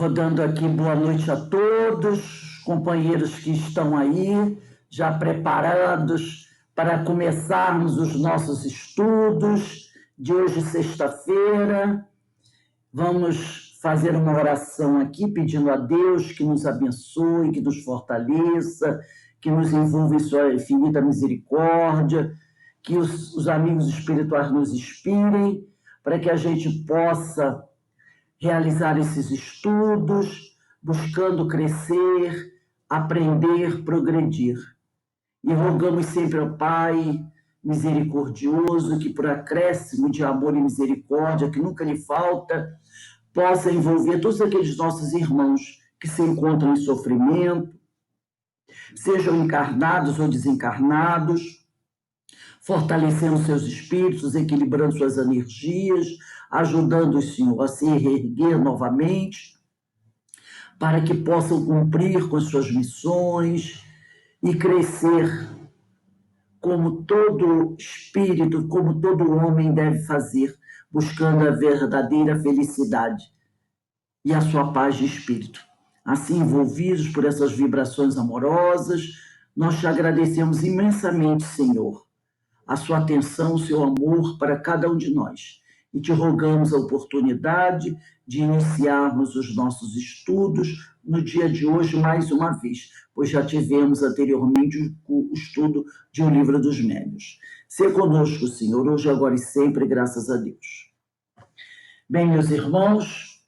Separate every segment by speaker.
Speaker 1: Vou dando aqui boa noite a todos, companheiros que estão aí, já preparados para começarmos os nossos estudos de hoje, sexta-feira. Vamos fazer uma oração aqui, pedindo a Deus que nos abençoe, que nos fortaleça, que nos envolva em sua infinita misericórdia, que os amigos espirituais nos inspirem, para que a gente possa realizar esses estudos, buscando crescer, aprender, progredir. E rogamos sempre ao Pai misericordioso, que por acréscimo de amor e misericórdia, que nunca lhe falta, possa envolver todos aqueles nossos irmãos que se encontram em sofrimento, sejam encarnados ou desencarnados, fortalecendo seus espíritos, equilibrando suas energias, ajudando o Senhor a se reerguer novamente, para que possam cumprir com as suas missões e crescer como todo espírito, como todo homem deve fazer, buscando a verdadeira felicidade e a sua paz de espírito. Assim, envolvidos por essas vibrações amorosas, nós te agradecemos imensamente, Senhor, a sua atenção, o seu amor para cada um de nós. E te rogamos a oportunidade de iniciarmos os nossos estudos no dia de hoje mais uma vez, pois já tivemos anteriormente o estudo de O Livro dos Médiuns. Se conosco, Senhor, hoje, agora e sempre, graças a Deus. Bem, meus irmãos,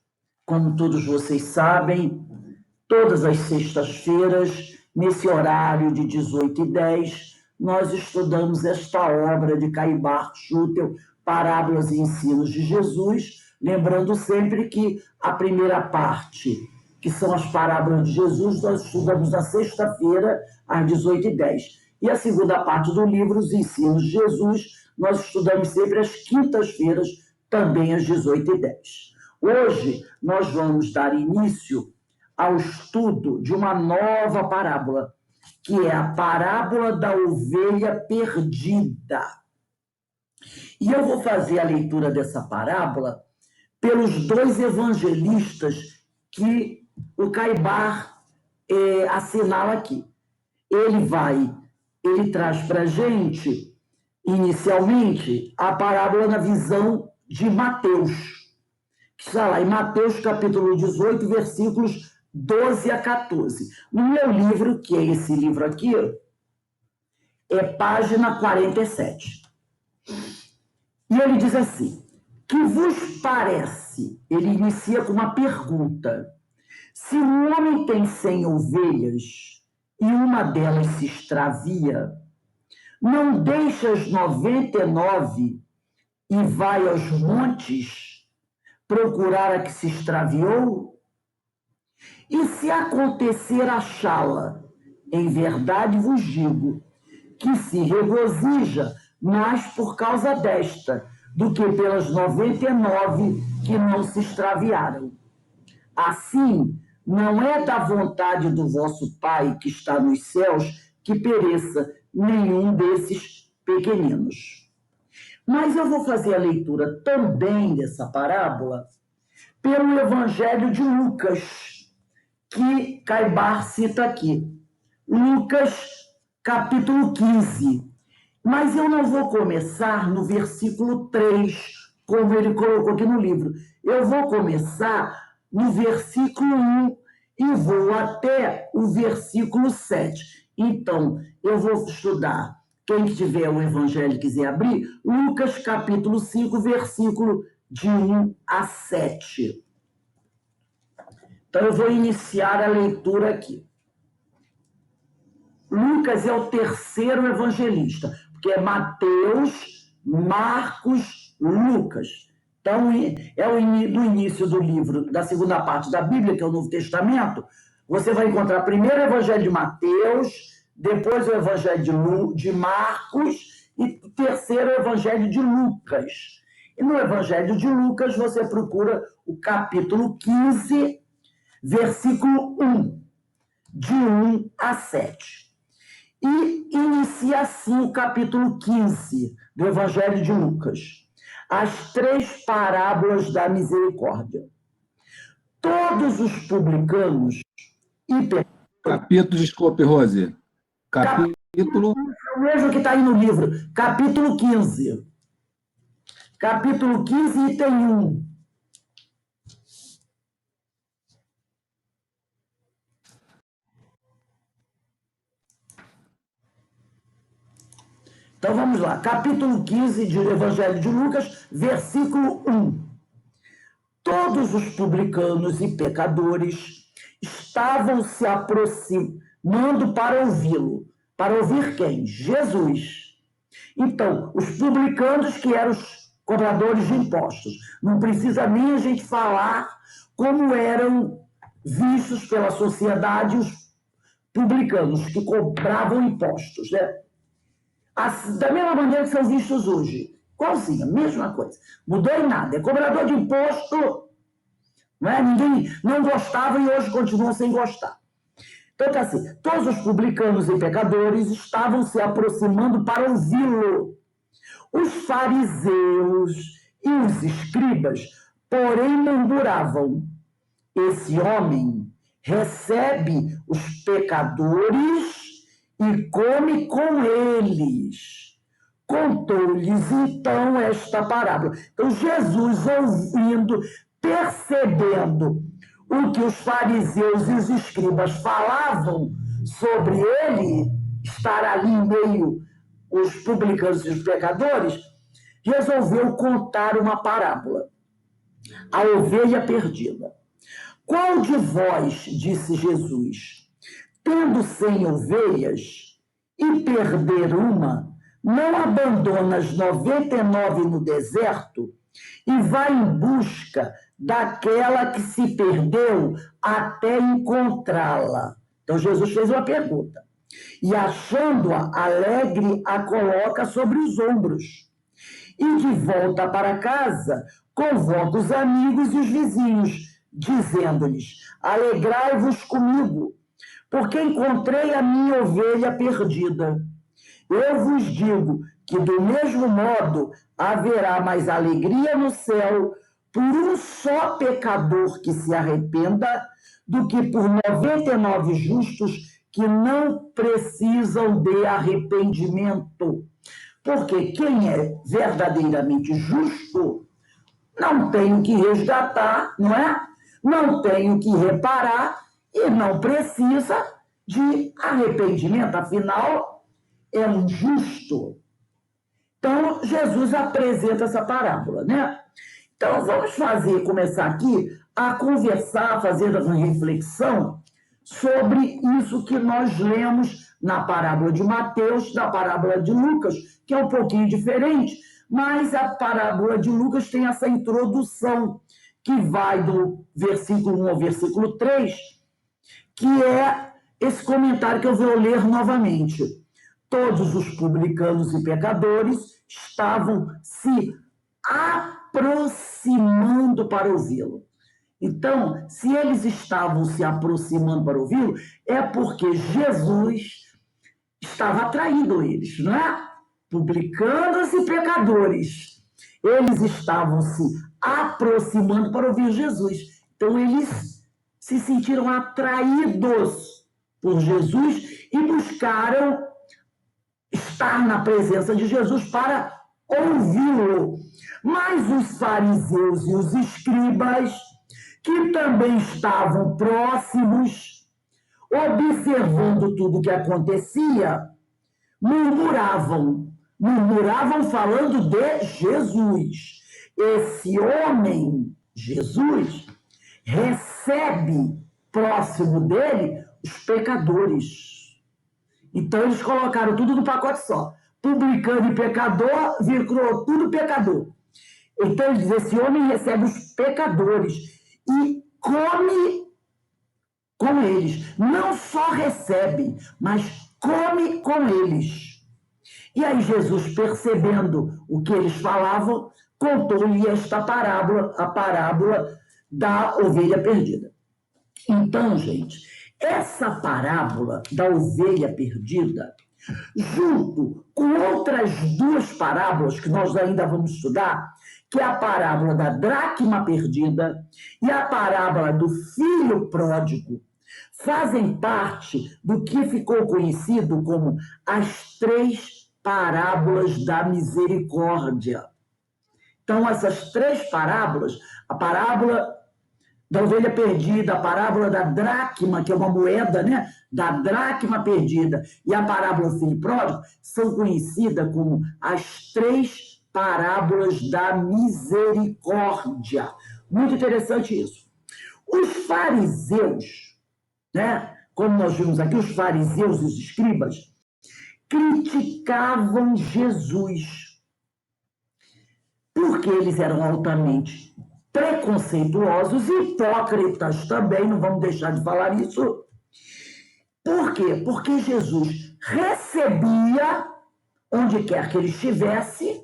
Speaker 1: como todos vocês sabem, todas as sextas-feiras, nesse horário de 18h10, nós estudamos esta obra de Caibar Schutel, Parábolas e Ensinos de Jesus, lembrando sempre que a primeira parte, que são as parábolas de Jesus, nós estudamos na sexta-feira, às 18h10. E a segunda parte do livro, Os Ensinos de Jesus, nós estudamos sempre às quintas-feiras, também às 18h10. Hoje, nós vamos dar início ao estudo de uma nova parábola, que é a parábola da ovelha perdida. E eu vou fazer a leitura dessa parábola pelos dois evangelistas que o Caibar assinala aqui. Ele traz para a gente, inicialmente, a parábola na visão de Mateus, que está lá em Mateus capítulo 18, versículos 12 a 14. No meu livro, que é esse livro aqui, é página 47. E ele diz assim: que vos parece? Ele inicia com uma pergunta. Se um homem tem 100 ovelhas e uma delas se extravia, não deixa as 99 e vai aos montes procurar a que se extraviou? E se acontecer achá-la, em verdade vos digo, que se regozija mais por causa desta, do que pelas 99 que não se extraviaram. Assim, não é da vontade do vosso Pai que está nos céus que pereça nenhum desses pequeninos. Mas eu vou fazer a leitura também dessa parábola pelo Evangelho de Lucas, que Caibar cita aqui. Lucas, capítulo 15. Mas eu não vou começar no versículo 3, como ele colocou aqui no livro. Eu vou começar no versículo 1 e vou até o versículo 7. Então, eu vou estudar, quem tiver o Evangelho e quiser abrir, Lucas, capítulo 5, versículo de 1 a 7. Então, eu vou iniciar a leitura aqui. Lucas é o terceiro evangelista, porque é Mateus, Marcos, Lucas. Então, no início do livro, da segunda parte da Bíblia, que é o Novo Testamento, você vai encontrar primeiro o Evangelho de Mateus, depois o Evangelho de Marcos e o terceiro o Evangelho de Lucas. E no Evangelho de Lucas, você procura o capítulo 15, versículo 1, de 1 a 7. E inicia assim o capítulo 15 do Evangelho de Lucas. As 3 parábolas da misericórdia. todos os publicanos e pecadores.
Speaker 2: Capítulo, desculpe, Rose. Capítulo.
Speaker 1: É o mesmo que está aí no livro, capítulo 15. Capítulo 15, item 1. Então vamos lá, capítulo 15 do Evangelho de Lucas, versículo 1. Todos os publicanos e pecadores estavam se aproximando para ouvi-lo. Para ouvir quem? Jesus. Então, os publicanos, que eram os cobradores de impostos. Não precisa nem a gente falar como eram vistos pela sociedade os publicanos, que cobravam impostos, né? Da mesma maneira que são vistos hoje. Igualzinho, a mesma coisa. Mudou em nada. É cobrador de imposto, não é? Ninguém não gostava e hoje continua sem gostar. Então, tá assim, todos os publicanos e pecadores estavam se aproximando para ouvi-lo. Os fariseus e os escribas, porém, murmuravam: esse homem recebe os pecadores e come com eles. Contou-lhes então esta parábola. Então Jesus, ouvindo, percebendo o que os fariseus e os escribas falavam sobre ele, estar ali em meio os publicanos e os pecadores, resolveu contar uma parábola. A ovelha perdida. Qual de vós, disse Jesus, tendo 100 ovelhas e perder uma, não abandona as 99 no deserto e vai em busca daquela que se perdeu até encontrá-la? Então Jesus fez uma pergunta. E achando-a alegre, a coloca sobre os ombros. E de volta para casa, convoca os amigos e os vizinhos, dizendo-lhes: alegrai-vos comigo, porque encontrei a minha ovelha perdida. Eu vos digo que do mesmo modo haverá mais alegria no céu por um só pecador que se arrependa do que por 99 justos que não precisam de arrependimento. Porque quem é verdadeiramente justo não tem o que resgatar, não é? Não tem o que reparar e não precisa de arrependimento, afinal, é um justo. Então, Jesus apresenta essa parábola, né? Então, vamos começar aqui a conversar, fazer uma reflexão sobre isso que nós lemos na parábola de Mateus, na parábola de Lucas, que é um pouquinho diferente, mas a parábola de Lucas tem essa introdução, que vai do versículo 1 ao versículo 3, que é esse comentário que eu vou ler novamente. Todos os publicanos e pecadores estavam se aproximando para ouvi-lo. Então, se eles estavam se aproximando para ouvi-lo, é porque Jesus estava atraindo eles, não é? Publicanos e pecadores. Eles estavam se aproximando para ouvir Jesus. Então, eles se sentiram atraídos por Jesus e buscaram estar na presença de Jesus para ouvi-lo. Mas os fariseus e os escribas, que também estavam próximos, observando tudo o que acontecia, murmuravam falando de Jesus. Esse homem, Jesus, recebe próximo dele os pecadores. Então eles colocaram tudo no pacote só. Publicano e pecador, virou tudo pecador. Então ele diz: esse homem recebe os pecadores e come com eles. Não só recebe, mas come com eles. E aí Jesus, percebendo o que eles falavam, contou-lhe esta parábola, a parábola da ovelha perdida. Então, gente, essa parábola da ovelha perdida junto com outras duas parábolas que nós ainda vamos estudar, que é a parábola da dracma perdida e a parábola do filho pródigo, fazem parte do que ficou conhecido como as 3 parábolas da misericórdia. Então, essas 3 parábolas, a parábola da ovelha perdida, a parábola da dracma, que é uma moeda, né? Da dracma perdida, e a parábola do filho pródigo, são conhecidas como as 3 parábolas da misericórdia. Muito interessante isso. Os fariseus, né? Como nós vimos aqui, os fariseus e os escribas criticavam Jesus, porque eles eram altamente preconceituosos e hipócritas também, não vamos deixar de falar isso. Por quê? Porque Jesus recebia, onde quer que ele estivesse,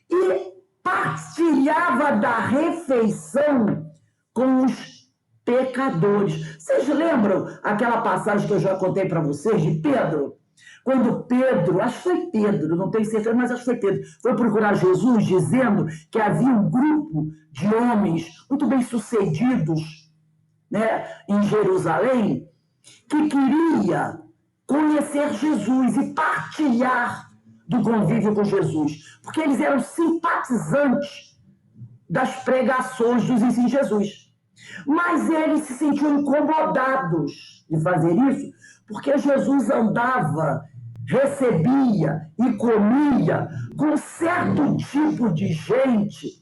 Speaker 1: e partilhava da refeição com os pecadores. Vocês lembram aquela passagem que eu já contei para vocês de Pedro? Quando Pedro, acho que foi Pedro, não tenho certeza, mas acho que foi Pedro, foi procurar Jesus dizendo que havia um grupo de homens muito bem-sucedidos, né, em Jerusalém, que queria conhecer Jesus e partilhar do convívio com Jesus, porque eles eram simpatizantes das pregações dos ensinos de Jesus. Mas eles se sentiam incomodados de fazer isso, porque Jesus andava, recebia e comia com certo tipo de gente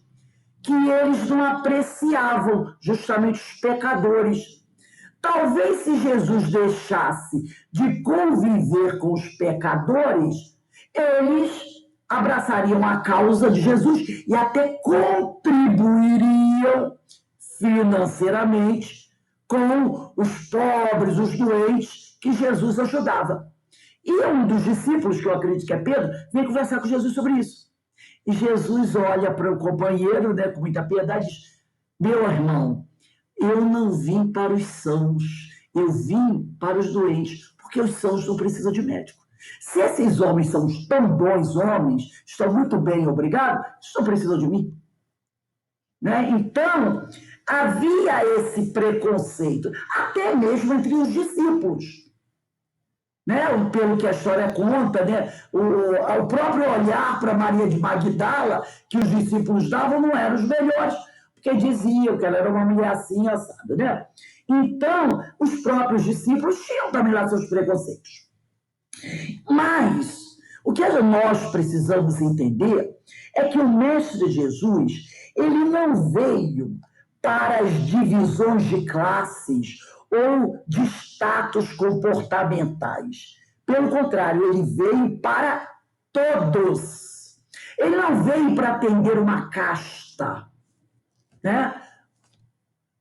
Speaker 1: que eles não apreciavam, justamente os pecadores. Talvez se Jesus deixasse de conviver com os pecadores, eles abraçariam a causa de Jesus e até contribuiriam financeiramente com os pobres, os doentes, que Jesus ajudava. E um dos discípulos, que eu acredito que é Pedro, vem conversar com Jesus sobre isso. E Jesus olha para o companheiro, né, com muita piedade, e diz: meu irmão, eu não vim para os sãos, eu vim para os doentes, porque os sãos não precisam de médico. Se esses homens são tão bons homens, estão muito bem, obrigado, eles não precisam de mim. Né? Então, havia esse preconceito, até mesmo entre os discípulos. Né? Pelo que a história conta, né? O próprio olhar para Maria de Magdala, que os discípulos davam, não eram os melhores, porque diziam que ela era uma mulher assim, assada. Né? Então, os próprios discípulos tinham também lá seus preconceitos. Mas, o que nós precisamos entender é que o Mestre Jesus, ele não veio para as divisões de classes ou de status comportamentais. Pelo contrário, ele veio para todos. Ele não veio para atender uma casta, né?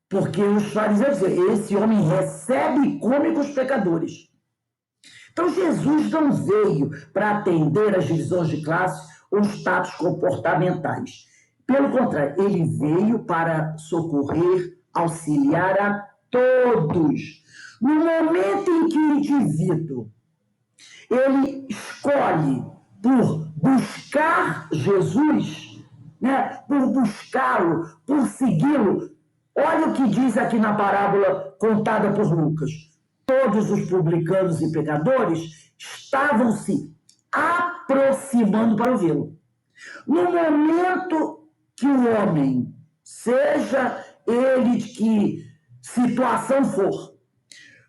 Speaker 1: Porque os fariseus diziam: esse homem recebe e come com os pecadores. Então, Jesus não veio para atender as divisões de classe ou status comportamentais. Pelo contrário, ele veio para socorrer, auxiliar a todos. No momento em que o indivíduo ele escolhe por buscar Jesus, né, por buscá-lo, por segui-lo, olha o que diz aqui na parábola contada por Lucas. Todos os publicanos e pecadores estavam se aproximando para ouvi-lo. No momento que o homem, seja ele de que situação for,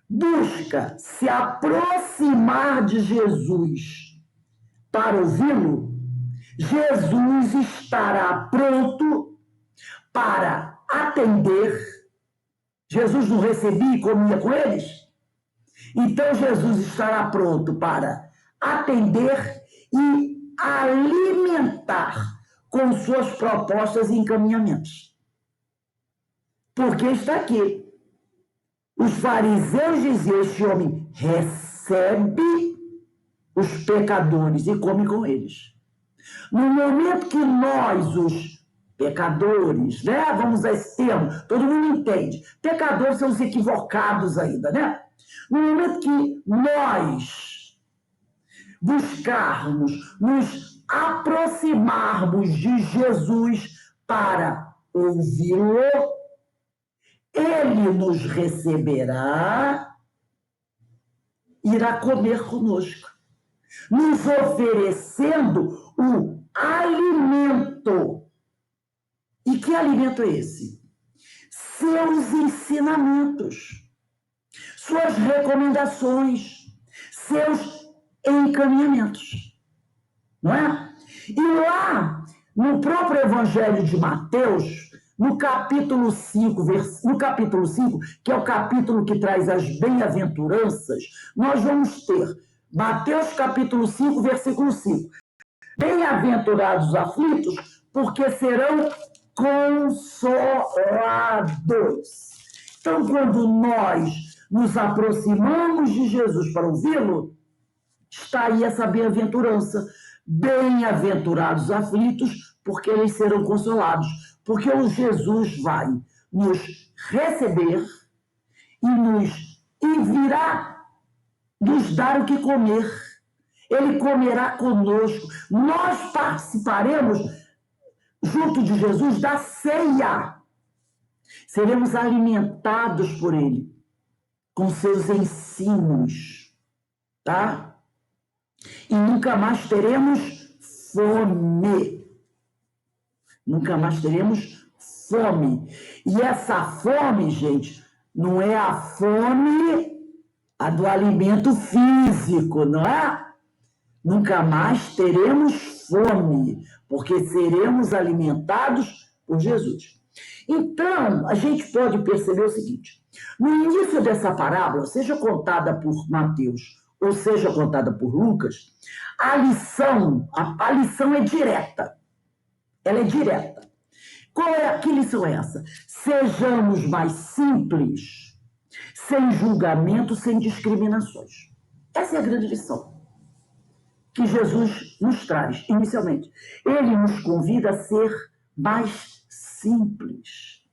Speaker 1: busca se aproximar de Jesus para ouvi-lo, Jesus estará pronto para atender. Jesus não recebia e comia com eles? Então Jesus estará pronto para atender e alimentar com suas propostas e encaminhamentos. Porque está aqui. Os fariseus diziam: este homem recebe os pecadores e come com eles. No momento que nós, os pecadores, né? Vamos usar esse termo, todo mundo entende. Pecadores são os equivocados ainda, né? No momento que nós buscarmos, nos aproximarmos de Jesus para ouvi-lo, ele nos receberá, irá comer conosco, nos oferecendo o alimento. E que alimento é esse? Seus ensinamentos, suas recomendações, seus encaminhamentos, não é? E lá, no próprio Evangelho de Mateus, no capítulo 5, que é o capítulo que traz as bem-aventuranças, nós vamos ter Mateus capítulo 5, versículo 5. Bem-aventurados os aflitos, porque serão consolados. Então, quando nós nos aproximamos de Jesus para ouvi-lo, está aí essa bem-aventurança. Bem-aventurados os aflitos, porque eles serão consolados. Porque o Jesus vai nos receber e virá nos dar o que comer. Ele comerá conosco. Nós participaremos, junto de Jesus, da ceia. Seremos alimentados por ele, com seus ensinos, tá? E nunca mais teremos fome. Nunca mais teremos fome. E essa fome, gente, não é a fome do alimento físico, não é? Nunca mais teremos fome, porque seremos alimentados por Jesus. Então, a gente pode perceber o seguinte: no início dessa parábola, seja contada por Mateus ou seja contada por Lucas, a lição é direta. Ela é direta. Que lição é essa? Sejamos mais simples, sem julgamento, sem discriminações. Essa é a grande lição que Jesus nos traz, inicialmente. Ele nos convida a ser mais simples,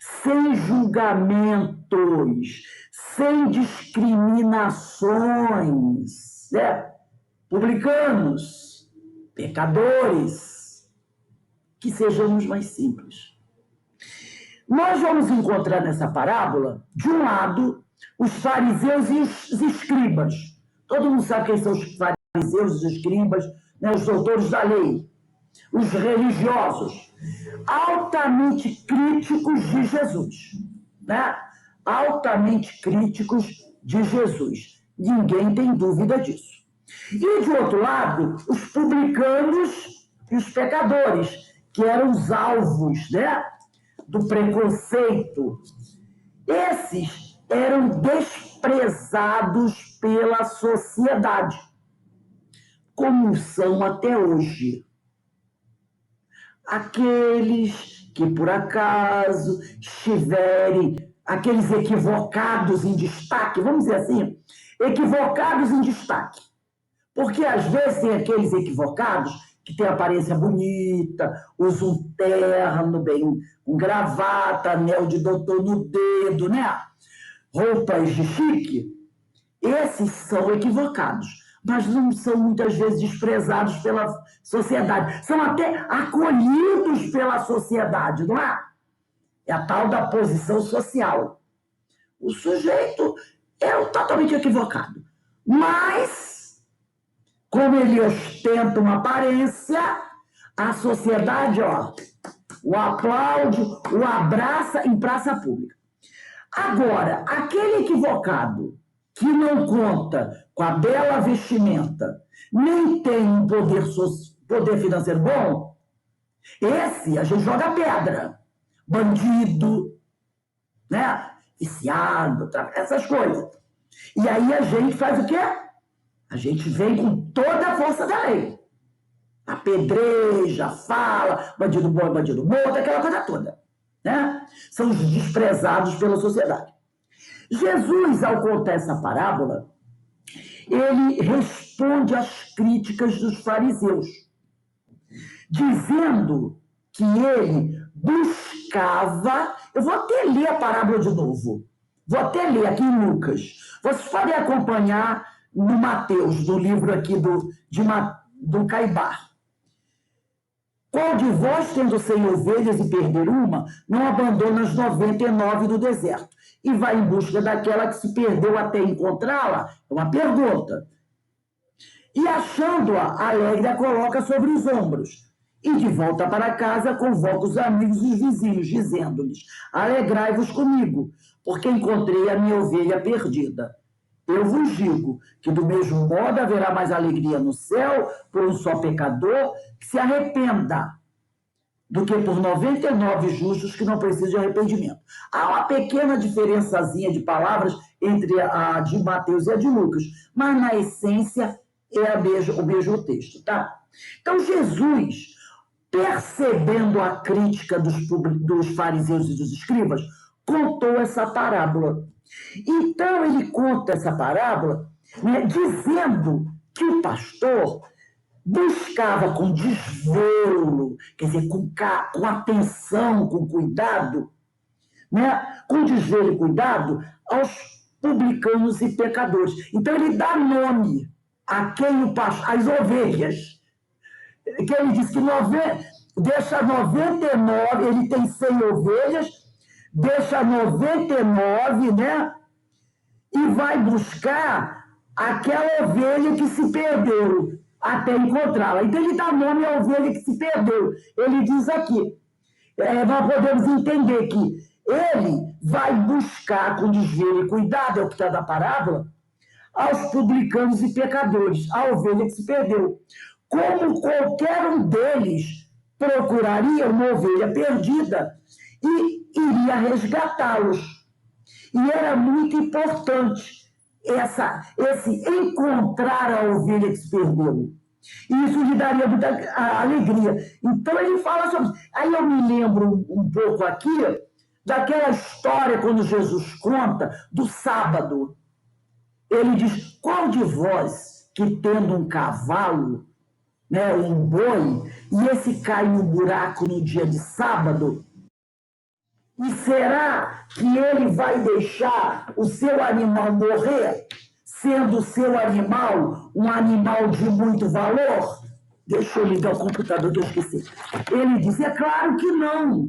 Speaker 1: sem julgamentos, sem discriminações, né? Publicanos, pecadores, que sejamos mais simples. Nós vamos encontrar nessa parábola, de um lado, os fariseus e os escribas. Todo mundo sabe quem são os fariseus, os escribas, né? Os doutores da lei, os religiosos, altamente críticos de Jesus, né? Altamente críticos de Jesus. Ninguém tem dúvida disso. E, de outro lado, os publicanos e os pecadores, que eram os alvos, né, do preconceito. Esses eram desprezados pela sociedade, como são até hoje. Aqueles que, por acaso, estiverem, aqueles equivocados em destaque, vamos dizer assim, equivocados em destaque. Porque, às vezes, tem aqueles equivocados que têm aparência bonita, usam um terno bem, com gravata, anel de doutor no dedo, né? Roupas de chique. Esses são equivocados, mas não são muitas vezes desprezados pela sociedade. São até acolhidos pela sociedade, não é? É a tal da posição social. O sujeito é totalmente equivocado. Mas, como ele ostenta uma aparência, a sociedade, o aplaude, o abraça em praça pública. Agora, aquele equivocado que não conta com a bela vestimenta, nem tem um poder financeiro bom, esse a gente joga pedra. Bandido, né? Viciado, essas coisas. E aí a gente faz o quê? A gente vem com toda a força da lei. Apedreja, fala, bandido bom, bandido morto, aquela coisa toda, né? São os desprezados pela sociedade. Jesus, ao contar essa parábola, ele responde às críticas dos fariseus, dizendo que ele buscava... Eu vou até ler a parábola de novo. Vou até ler aqui em Lucas. Vocês podem acompanhar no Mateus, do livro aqui do Caibar. Qual de vós, tendo 100 ovelhas e perder uma, não abandona as 99 no deserto e vai em busca daquela que se perdeu até encontrá-la? É uma pergunta. E achando-a, alegre a coloca sobre os ombros. E de volta para casa convoca os amigos e os vizinhos, dizendo-lhes: alegrai-vos comigo, porque encontrei a minha ovelha perdida. Eu vos digo que do mesmo modo haverá mais alegria no céu por um só pecador que se arrependa, do que por 99 justos que não precisam de arrependimento. Há uma pequena diferençazinha de palavras entre a de Mateus e a de Lucas, mas na essência é o mesmo texto, tá? Então Jesus, percebendo a crítica dos fariseus e dos escribas, contou essa parábola. Então ele conta essa parábola, né, dizendo que o pastor buscava com desvelo, quer dizer, com atenção, com cuidado, né, com desvelo e cuidado aos publicanos e pecadores. Então ele dá nome a quem o pastor, as ovelhas, que ele diz que deixa 99, ele tem 100 ovelhas, deixa 99, né? E vai buscar aquela ovelha que se perdeu até encontrá-la. Então ele dá nome à ovelha que se perdeu. Ele diz aqui, nós podemos entender que ele vai buscar com desvelo e cuidado, é o que está na parábola, aos publicanos e pecadores, a ovelha que se perdeu. Como qualquer um deles procuraria uma ovelha perdida e iria resgatá-los. E era muito importante esse encontrar a ovelha que se perdeu. E isso lhe daria muita alegria. Então ele fala sobre isso. Aí eu me lembro um pouco aqui daquela história quando Jesus conta do sábado. Ele diz: qual de vós que tendo um cavalo, né, um boi, e esse cai no buraco no dia de sábado, e será que ele vai deixar o seu animal morrer, sendo o seu animal um animal de muito valor? Deixa eu ligar o computador que eu esqueci. Ele diz: é claro que não.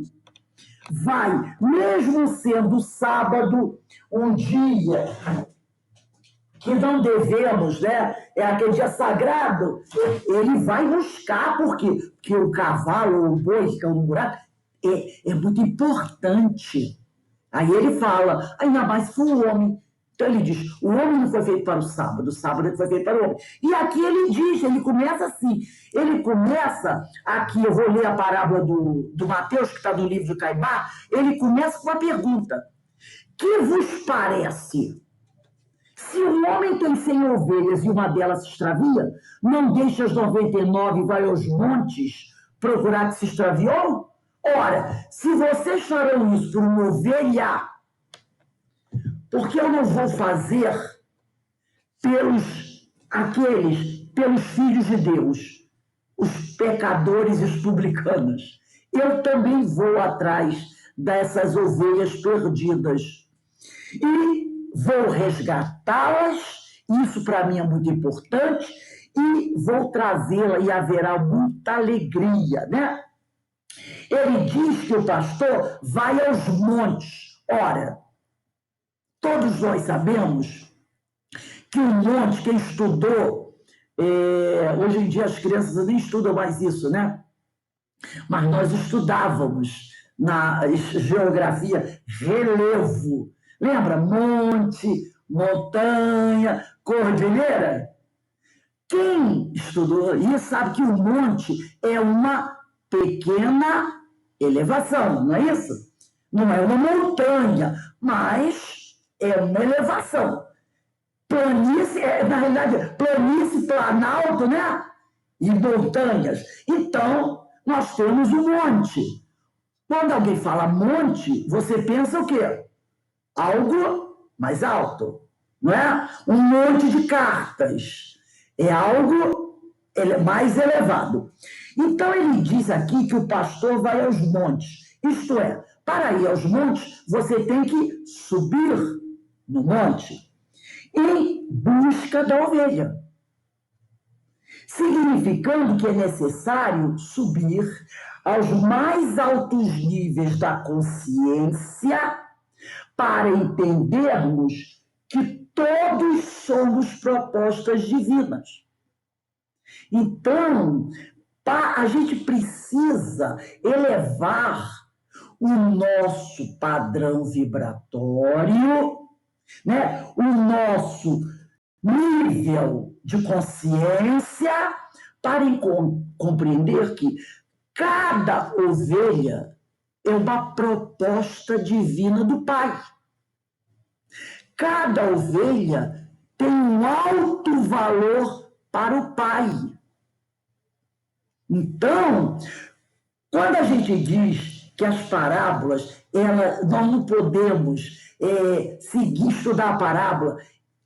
Speaker 1: Vai, mesmo sendo sábado, um dia que não devemos, né? É aquele dia sagrado, ele vai buscar, porque o cavalo ou o boi que caiu no buraco é muito importante. Aí ele fala, ainda mais se for o homem. Então ele diz, o homem não foi feito para o sábado é que foi feito para o homem. E aqui ele diz, ele começa assim, ele começa, aqui eu vou ler a parábola do Mateus, que está no livro de Caibar, ele começa com uma pergunta: que vos parece? Se um homem tem 100 ovelhas e uma delas se extravia, não deixa as 99 e vai aos montes procurar que se extraviou? Ora, se vocês farão isso por uma ovelha, por que eu não vou fazer pelos filhos de Deus, os pecadores e os publicanos? Eu também vou atrás dessas ovelhas perdidas e vou resgatá-las, isso para mim é muito importante, e vou trazê-la e haverá muita alegria, né? Ele diz que o pastor vai aos montes. Ora, todos nós sabemos que o monte, quem estudou, hoje em dia as crianças nem estudam mais isso, né? Mas nós estudávamos na geografia relevo. Lembra? Monte, montanha, cordilheira. Quem estudou isso sabe que o monte é uma pequena elevação, não é isso? Não é uma montanha, mas é uma elevação. Planície, na realidade, planície, planalto, né? E montanhas. Então, nós temos um monte. Quando alguém fala monte, você pensa o quê? Algo mais alto, não é? Um monte de cartas. É algo mais elevado. Então, ele diz aqui que o pastor vai aos montes. Isto é, para ir aos montes, você tem que subir no monte. em busca da ovelha, significando que é necessário subir aos mais altos níveis da consciência para entendermos que todos somos propostas divinas. Então, a gente precisa elevar o nosso padrão vibratório, né? O nosso nível de consciência para compreender que cada ovelha é uma proposta divina do Pai. Cada ovelha tem um alto valor para o Pai. Então, quando a gente diz que as parábolas, nós não podemos seguir, estudar a parábola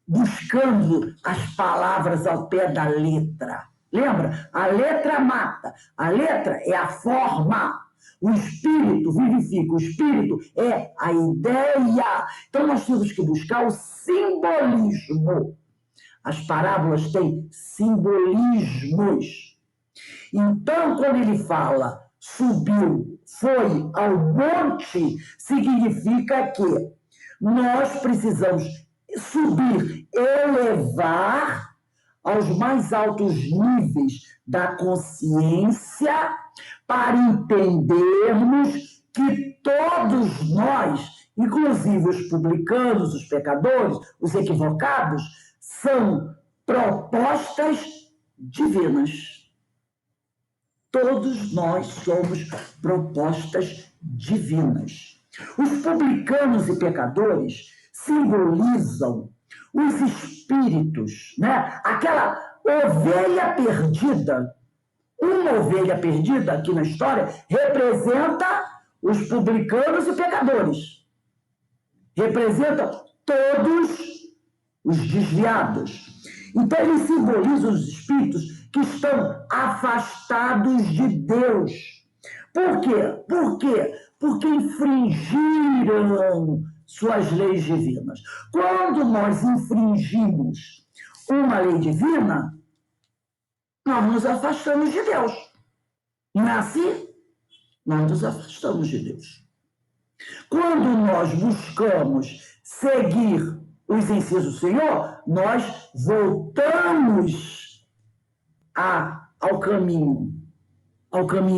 Speaker 1: buscando as palavras ao pé da letra. Lembra? A letra mata. A letra é a forma. O espírito vivifica. O espírito é a ideia. Então, nós temos que buscar o simbolismo. As parábolas têm simbolismos. Então, quando ele fala subiu, foi ao monte, significa que nós precisamos subir, elevar aos mais altos níveis da consciência para entendermos que todos nós, inclusive os publicanos, os pecadores, os equivocados, são propostas divinas. Todos nós somos propostas divinas. Os publicanos e pecadores simbolizam os espíritos, né? Aquela ovelha perdida. Uma ovelha perdida aqui na história representa os publicanos e pecadores. Representa todos os desviados. Então, ele simboliza os espíritos que estão afastados de Deus. Por quê? Porque infringiram suas leis divinas. Quando nós infringimos uma lei divina, nós nos afastamos de Deus. Não é assim? Nós nos afastamos de Deus. Quando nós buscamos seguir os ensinos do Senhor, nós voltamos ao caminho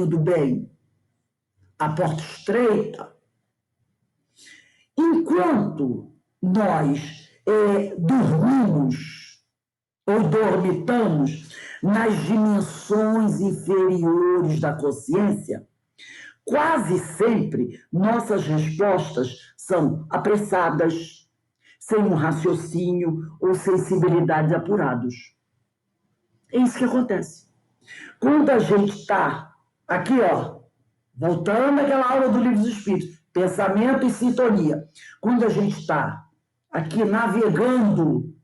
Speaker 1: do bem, a porta estreita. Enquanto nós dormimos ou dormitamos nas dimensões inferiores da consciência, quase sempre nossas respostas são apressadas, sem um raciocínio ou sensibilidade apurados. É isso que acontece. Quando a gente está aqui, voltando àquela aula do Livro dos Espíritos, pensamento e sintonia. Quando a gente está aqui navegando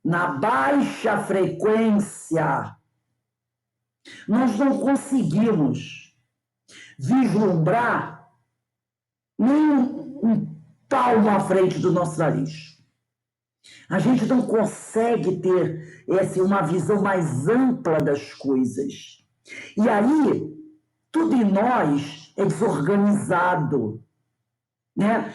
Speaker 1: na baixa frequência, nós não conseguimos vislumbrar nem um palmo à frente do nosso nariz. A gente não consegue ter uma visão mais ampla das coisas. E aí, tudo em nós é desorganizado, né?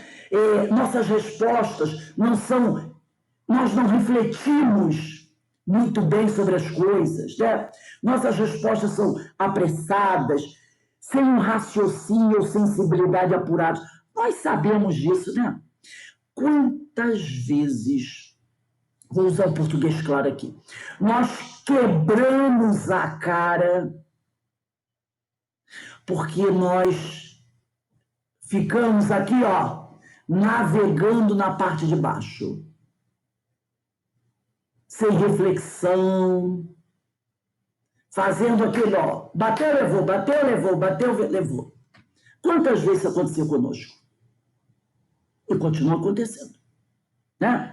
Speaker 1: Nossas respostas nós não refletimos muito bem sobre as coisas, né? Nossas respostas são apressadas, sem um raciocínio ou sensibilidade apurados. Nós sabemos disso, né? Quantas vezes, vou usar o português claro aqui, nós quebramos a cara porque nós ficamos aqui, navegando na parte de baixo, sem reflexão, fazendo aquele, bateu, levou, bateu, levou, bateu, levou. Quantas vezes isso aconteceu conosco? E continua acontecendo, né?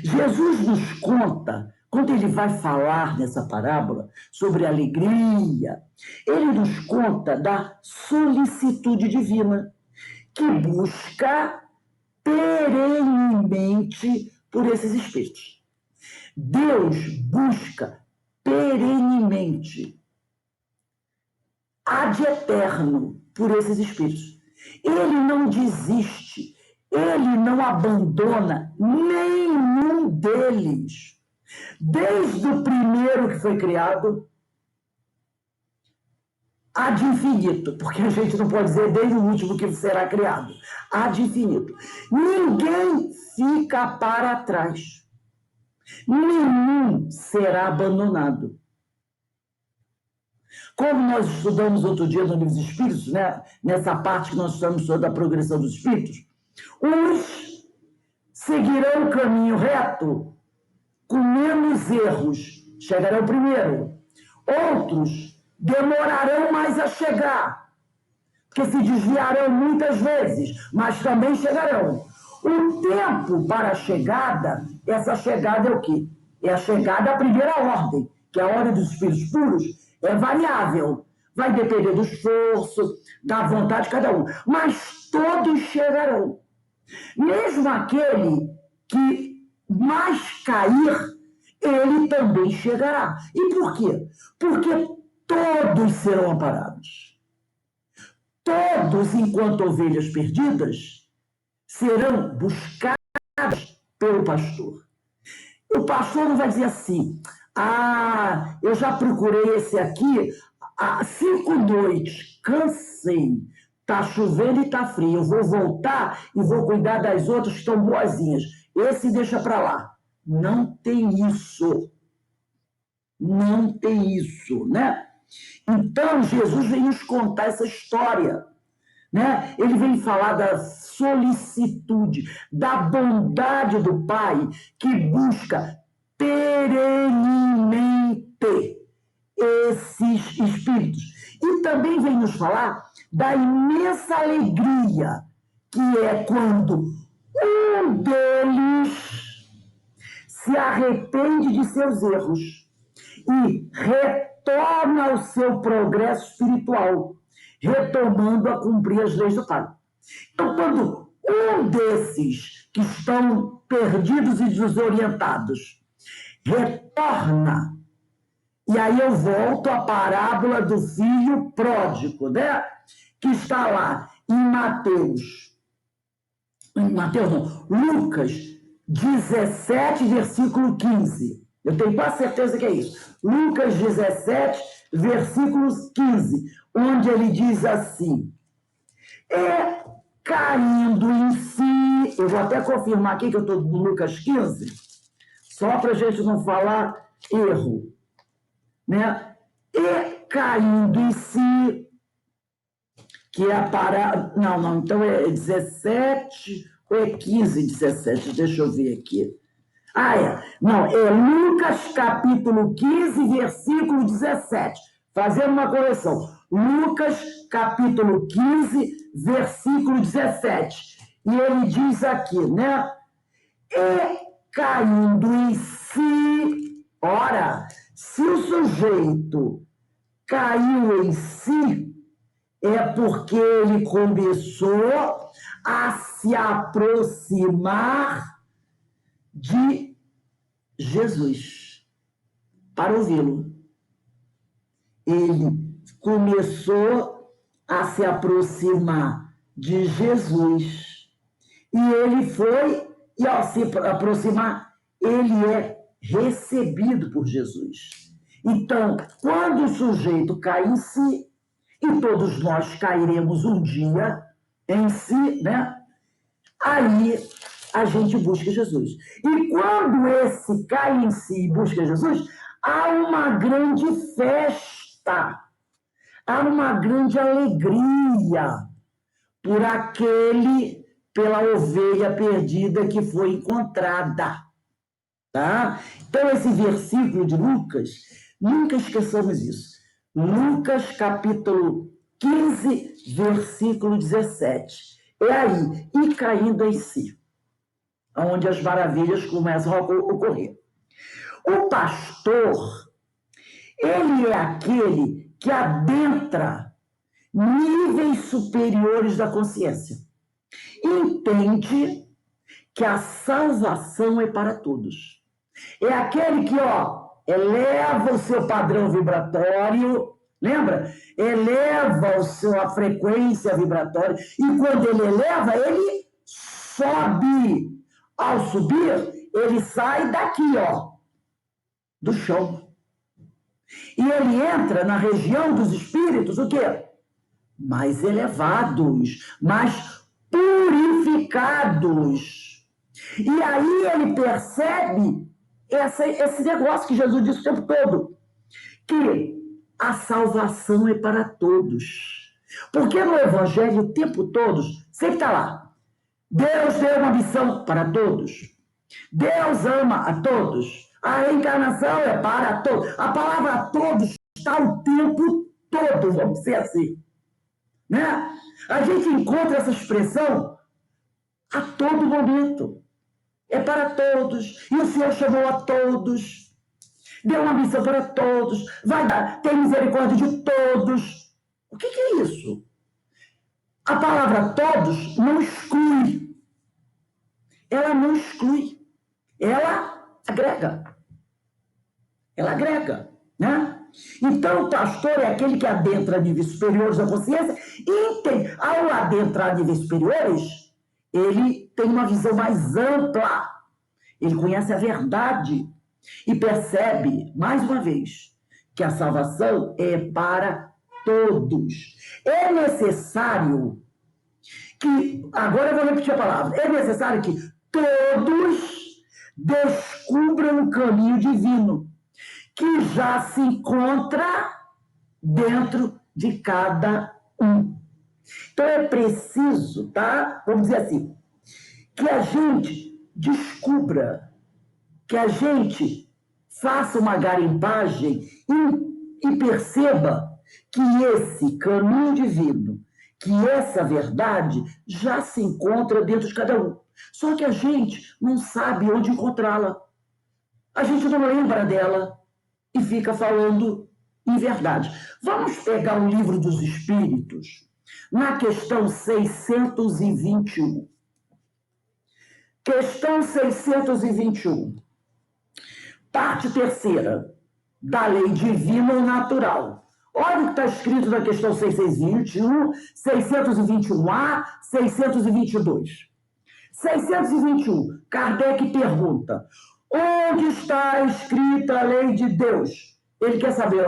Speaker 1: Jesus nos conta, quando ele vai falar nessa parábola sobre alegria, ele nos conta da solicitude divina, que busca perenemente por esses espíritos. Deus busca perenemente, ad eterno, por esses espíritos. Ele não desiste, ele não abandona nenhum deles. Desde o primeiro que foi criado, ad infinito, porque a gente não pode dizer desde o último que será criado, ad infinito. Ninguém fica para trás. Nenhum será abandonado. Como nós estudamos outro dia no livro dos Espíritos, né? Nessa parte que nós estamos sobre a progressão dos Espíritos, uns seguirão o caminho reto, com menos erros, chegarão primeiro. Outros demorarão mais a chegar, porque se desviarão muitas vezes, mas também chegarão. O tempo para a chegada, essa chegada é o quê? É a chegada à primeira ordem, que é a ordem dos espíritos puros, é variável. Vai depender do esforço, da vontade de cada um. Mas todos chegarão. Mesmo aquele que mais cair, ele também chegará. E por quê? Porque todos serão amparados. Todos, enquanto ovelhas perdidas, serão buscados pelo pastor. O pastor não vai dizer assim: ah, eu já procurei esse aqui há 5 noites, cansei, tá chovendo e tá frio, eu vou voltar e vou cuidar das outras que estão boazinhas. Esse deixa para lá. Não tem isso. Não tem isso, né? Então, Jesus vem nos contar essa história, né? Ele vem falar da solicitude, da bondade do Pai que busca perenemente esses espíritos. E também vem nos falar da imensa alegria que é quando um deles se arrepende de seus erros e retorna ao seu progresso espiritual, retomando a cumprir as leis do Pai. Então, quando um desses que estão perdidos e desorientados retorna, e aí eu volto à parábola do filho pródigo, né? Que está lá em Lucas 17, versículo 15. Eu tenho quase certeza que é isso. Lucas 17, versículo 15, onde ele diz assim: caindo em si, eu vou até confirmar aqui que eu estou no Lucas 15, só para a gente não falar erro, né? E caindo em si, que é a parada. Não, então é 17 ou é 15, 17? Deixa eu ver aqui. Não, é Lucas capítulo 15, versículo 17. Fazendo uma correção. Lucas capítulo 15, versículo 17. E ele diz aqui, né? E caindo em si. Ora, se o sujeito caiu em si, é porque ele começou a se aproximar de Jesus para ouvi-lo. Ele começou a se aproximar de Jesus e ele foi, e ao se aproximar, ele é recebido por Jesus. Então, quando o sujeito cai em si, e todos nós cairemos um dia em si, né? Aí a gente busca Jesus. E quando esse cai em si e busca Jesus, há uma grande festa, há uma grande alegria pela ovelha perdida que foi encontrada. Tá? Então, esse versículo de Lucas, nunca esqueçamos isso. Lucas, capítulo 15, versículo 17. É aí, e caindo em si, onde as maravilhas começam a ocorrer. O pastor, ele é aquele que adentra níveis superiores da consciência. Entende que a salvação é para todos. É aquele que, eleva o seu padrão vibratório, lembra? Eleva a frequência vibratória, e quando ele eleva, ele sobe. Ao subir, ele sai daqui, do chão. E ele entra na região dos espíritos, o quê? Mais elevados, mais purificados. E aí ele percebe esse negócio que Jesus disse o tempo todo, que a salvação é para todos. Porque no Evangelho, o tempo todo, sempre está lá. Deus tem uma missão para todos. Deus ama a todos. A reencarnação é para todos. A palavra todos está o tempo todo, vamos dizer assim. Né? A gente encontra essa expressão a todo momento. É para todos. E o Senhor chamou a todos. Deu uma missão para todos. Vai dar, tem misericórdia de todos. O que é isso? A palavra todos não exclui. Ela não exclui. Ela agrega. Ela agrega, né? Então, o pastor é aquele que adentra níveis superiores da consciência e ao adentrar níveis superiores, ele tem uma visão mais ampla. Ele conhece a verdade e percebe, mais uma vez, que a salvação é para todos. É necessário que, agora eu vou repetir a palavra, é necessário que todos descubram o caminho divino, que já se encontra dentro de cada um. Então é preciso, tá? Vamos dizer assim, que a gente descubra, que a gente faça uma garimpagem e perceba que esse caminho divino, que essa verdade já se encontra dentro de cada um. Só que a gente não sabe onde encontrá-la. A gente não lembra dela e fica falando em verdade. Vamos pegar o Livro dos Espíritos, na questão 621. Questão 621. Parte terceira, da lei divina ou natural. Olha o que está escrito na questão 621, 621A, 622. 621, Kardec pergunta: onde está escrita a lei de Deus? Ele quer saber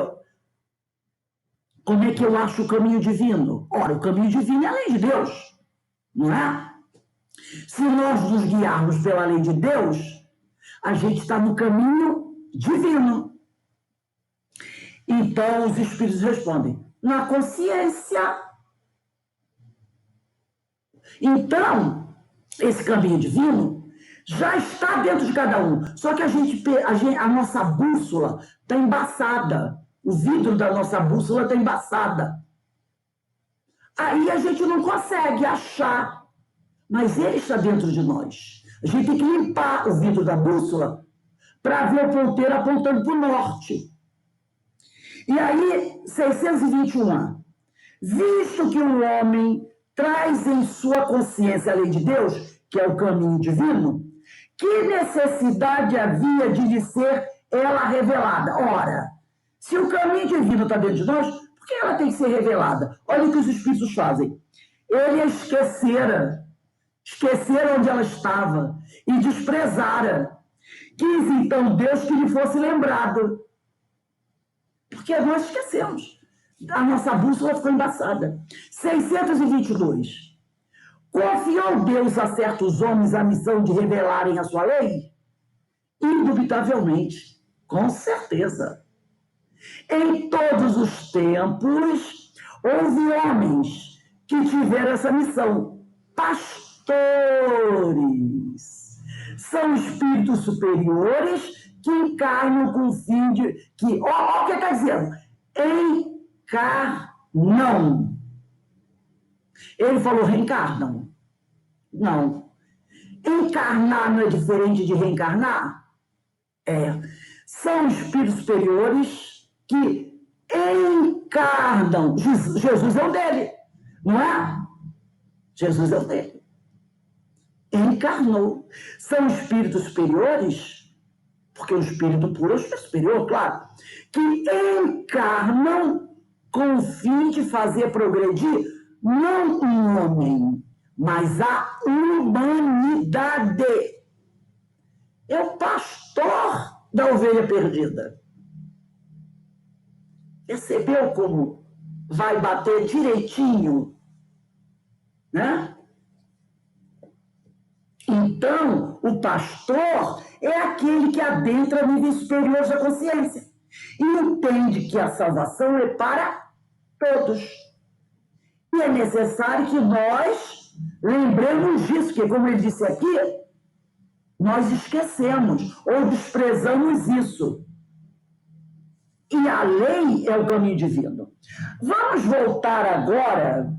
Speaker 1: como é que eu acho o caminho divino. Ora, o caminho divino é a lei de Deus, não é? Se nós nos guiarmos pela lei de Deus, a gente está no caminho divino. Então, os espíritos respondem: na consciência. Então, esse caminho divino já está dentro de cada um. Só que a nossa bússola está embaçada. O vidro da nossa bússola está embaçada. Aí a gente não consegue achar. Mas ele está dentro de nós. A gente tem que limpar o vidro da bússola para ver o ponteiro apontando para o norte. E aí, 621A. Visto que o homem traz em sua consciência a lei de Deus, que é o caminho divino, que necessidade havia de lhe ser ela revelada? Ora, se o caminho divino está dentro de nós, por que ela tem que ser revelada? Olha o que os espíritos fazem. Ele a esquecera onde ela estava e desprezara. Quis então Deus que lhe fosse lembrado. Porque nós esquecemos. A nossa bússola ficou embaçada. 622. Confiou Deus a certos homens a missão de revelarem a sua lei? Indubitavelmente, com certeza. Em todos os tempos, houve homens que tiveram essa missão. Pastores. São espíritos superiores que encarnam com o fim de... Olha o que está dizendo. Encarnam. Ele falou reencarnam. Não. Encarnar não é diferente de reencarnar? É. São espíritos superiores que encarnam. Jesus é o dele, não é? Jesus é o dele. Encarnou. São espíritos superiores porque o espírito puro é o espírito superior, claro, que encarnam com o fim de fazer progredir não um homem, mas a humanidade. É o pastor da ovelha perdida. Percebeu como vai bater direitinho, né? Então, o pastor é aquele que adentra níveis superiores da consciência e entende que a salvação é para todos. E é necessário que nós lembremos disso, que, como ele disse aqui, nós esquecemos ou desprezamos isso. E a lei é o caminho divino. Vamos voltar agora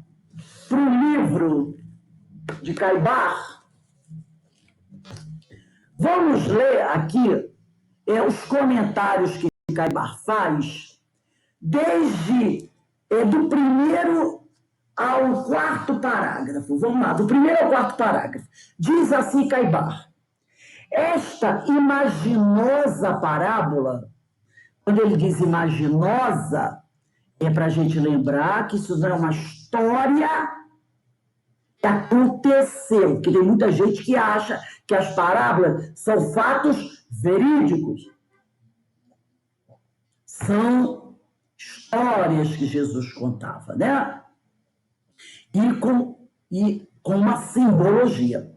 Speaker 1: para o livro de Caibar. Vamos ler aqui os comentários que Caibar faz, desde do primeiro ao quarto parágrafo. Vamos lá, do primeiro ao quarto parágrafo. Diz assim Caibar: esta imaginosa parábola, quando ele diz imaginosa, é para a gente lembrar que isso não é uma história que aconteceu, que tem muita gente que acha que as parábolas são fatos verídicos. São histórias que Jesus contava, né? E com uma simbologia.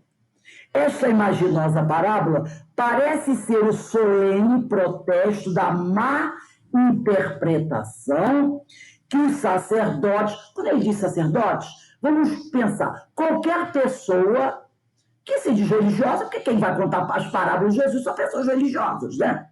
Speaker 1: Esta imaginosa parábola parece ser o solene protesto da má interpretação que os sacerdotes... Quando ele diz sacerdotes, vamos pensar, qualquer pessoa que se diz religiosa, porque quem vai contar as parábolas de Jesus são pessoas religiosas, né?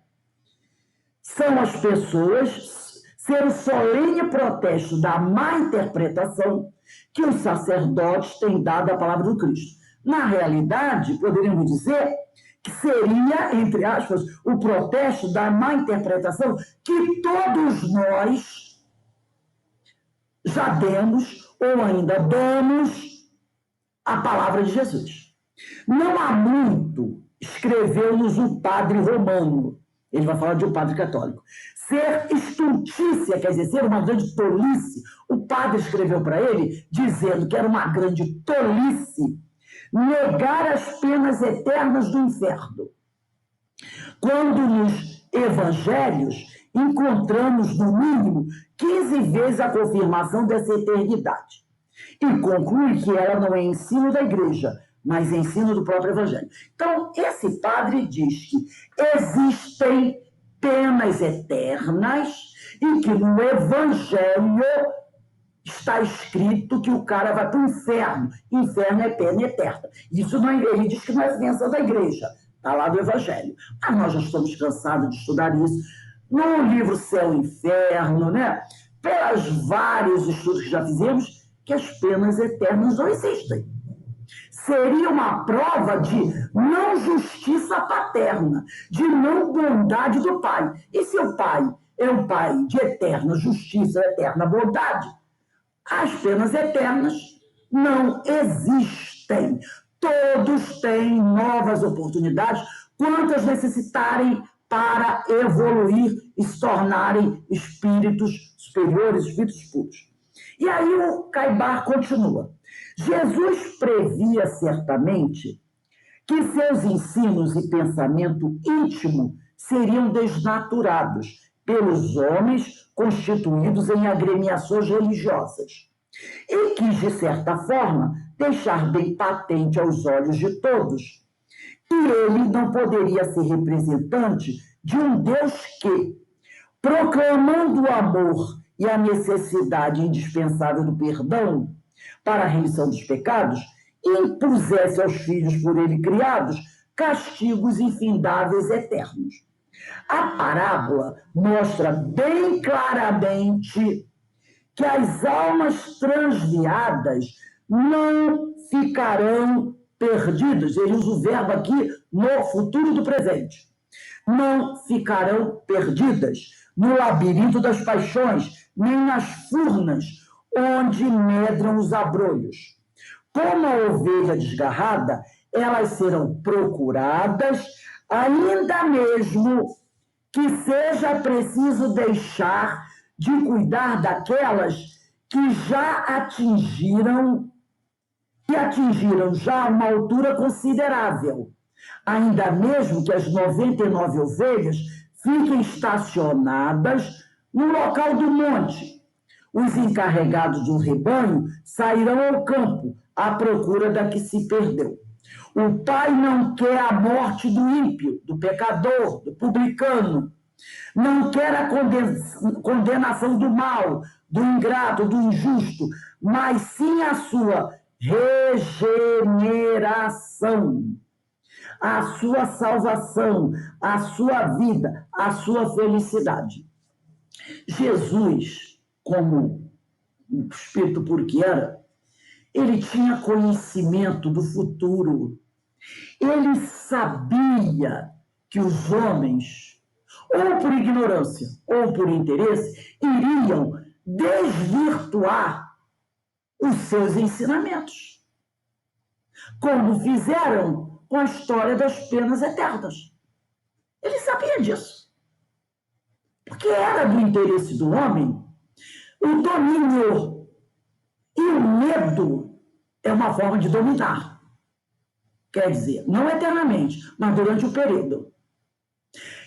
Speaker 1: São as pessoas ser o solene protesto da má interpretação que os sacerdotes têm dado à palavra do Cristo. Na realidade, poderíamos dizer que seria, entre aspas, o protesto da má interpretação que todos nós já demos ou ainda damos à palavra de Jesus. Não há muito, escreveu-nos um padre romano, ele vai falar de um padre católico, ser estultícia, quer dizer, ser uma grande tolice. O padre escreveu para ele, dizendo que era uma grande tolice negar as penas eternas do inferno. Quando nos evangelhos encontramos, no mínimo, 15 vezes a confirmação dessa eternidade. E conclui que ela não é ensino da igreja, mas ensino do próprio evangelho. Então, esse padre diz que existem penas eternas e que no evangelho está escrito que o cara vai para o inferno. Inferno é pena eterna. Isso não, ele diz que não é bênção da igreja. Está lá no evangelho. Mas nós já estamos cansados de estudar isso. No livro Céu e Inferno, né? Pelos vários estudos que já fizemos, que as penas eternas não existem. Seria uma prova de não justiça paterna, de não bondade do pai. E se o pai é um pai de eterna justiça, eterna bondade, as penas eternas não existem. Todos têm novas oportunidades, quantas necessitarem para evoluir e se tornarem espíritos superiores, espíritos puros. E aí o Caibar continua. Jesus previa certamente que seus ensinos e pensamento íntimo seriam desnaturados pelos homens constituídos em agremiações religiosas. E quis, de certa forma, deixar bem patente aos olhos de todos que ele não poderia ser representante de um Deus que, proclamando o amor e a necessidade indispensável do perdão para a remissão dos pecados, impusesse aos filhos por ele criados castigos infindáveis eternos. A parábola mostra bem claramente que as almas transviadas não ficarão perdidas. Ele usa o verbo aqui no futuro do presente. Não ficarão perdidas no labirinto das paixões, nem nas furnas onde medram os abrolhos. Como a ovelha desgarrada, elas serão procuradas, ainda mesmo que seja preciso deixar de cuidar daquelas que atingiram já uma altura considerável, ainda mesmo que as 99 ovelhas fiquem estacionadas no local do monte. Os encarregados do rebanho sairão ao campo à procura da que se perdeu. O Pai não quer a morte do ímpio, do pecador, do publicano. Não quer a condenação do mal, do ingrato, do injusto, mas sim a sua regeneração, a sua salvação, a sua vida, a sua felicidade. Jesus, como o Espírito puro que era, ele tinha conhecimento do futuro. Ele sabia que os homens, ou por ignorância, ou por interesse, iriam desvirtuar os seus ensinamentos, como fizeram com a história das penas eternas. Ele sabia disso. Porque era do interesse do homem o domínio. E o medo é uma forma de dominar. Quer dizer, não eternamente, mas durante o período.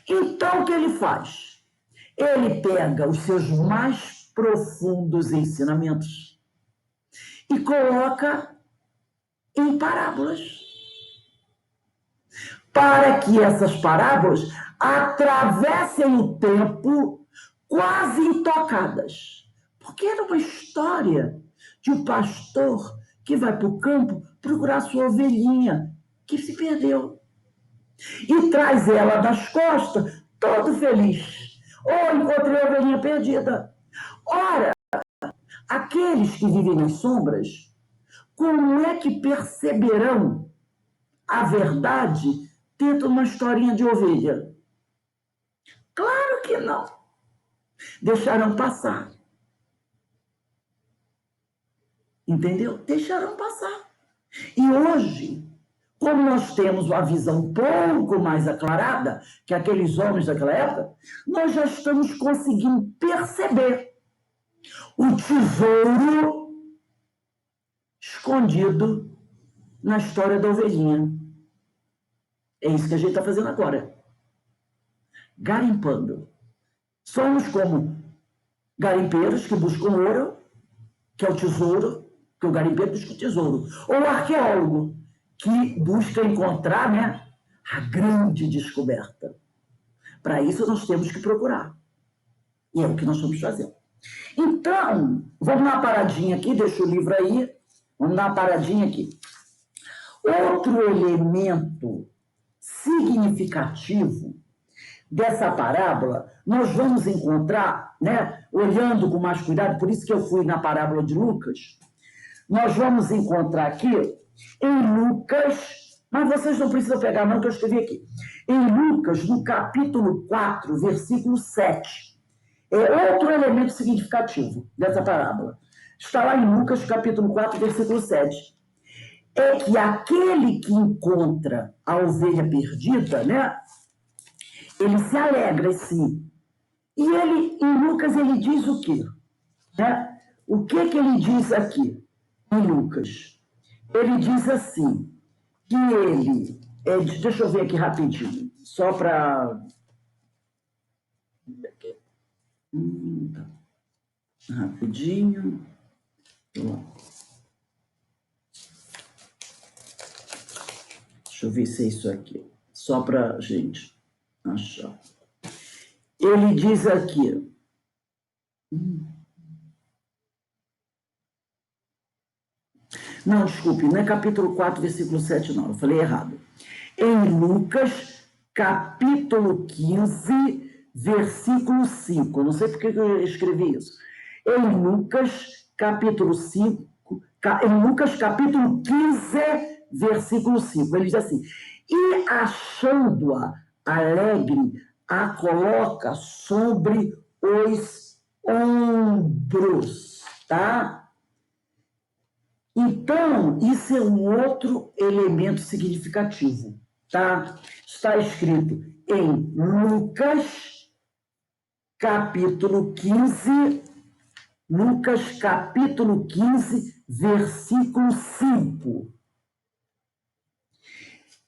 Speaker 1: Então, o que ele faz? Ele pega os seus mais profundos ensinamentos e coloca em parábolas, para que essas parábolas atravessem o tempo quase intocadas. Porque era uma história de um pastor que vai para o campo procurar sua ovelhinha que se perdeu. E traz ela das costas, todo feliz. Oh, encontrei a ovelhinha perdida. Ora, aqueles que vivem nas sombras, como é que perceberão a verdade dentro de uma historinha de ovelha? Claro que não. Deixarão passar. Entendeu? Deixarão passar. E hoje, como nós temos uma visão um pouco mais aclarada que aqueles homens daquela época, nós já estamos conseguindo perceber o tesouro escondido na história da ovelhinha. É isso que a gente está fazendo agora. Garimpando. Somos como garimpeiros que buscam ouro, que é o tesouro, que o garimpeiro busca o tesouro. Ou o arqueólogo, que busca encontrar, né, a grande descoberta. Para isso, nós temos que procurar. E é o que nós estamos fazendo. Então, vamos dar uma paradinha aqui, deixa o livro aí. Vamos dar uma paradinha aqui. Outro elemento significativo dessa parábola, nós vamos encontrar, né, olhando com mais cuidado, por isso que eu fui na parábola de Lucas, nós vamos encontrar aqui em Lucas, mas vocês não precisam pegar não, que eu escrevi aqui. Em Lucas, no capítulo 4, versículo 7. É outro elemento significativo dessa parábola. Está lá em Lucas, capítulo 4, versículo 7. É que aquele que encontra a ovelha perdida, né, ele se alegra, sim. E ele, em Lucas, ele diz o quê? Né? O que ele diz aqui, em Lucas? Ele diz assim, que ele... deixa eu ver aqui rapidinho, só para... Rapidinho. Deixa eu ver se é isso aqui. Só para a gente achar. Ele diz aqui... Não, desculpe, não é capítulo 4, versículo 7, não. Eu falei errado. Em Lucas, capítulo 15, versículo 5. Não sei por que eu escrevi isso. Em Lucas, capítulo 5, em Lucas, capítulo 15, versículo 5. Ele diz assim, e achando-a alegre, a coloca sobre os ombros, tá? Então, isso é um outro elemento significativo. tá? Está escrito em Lucas, capítulo 15, versículo 5.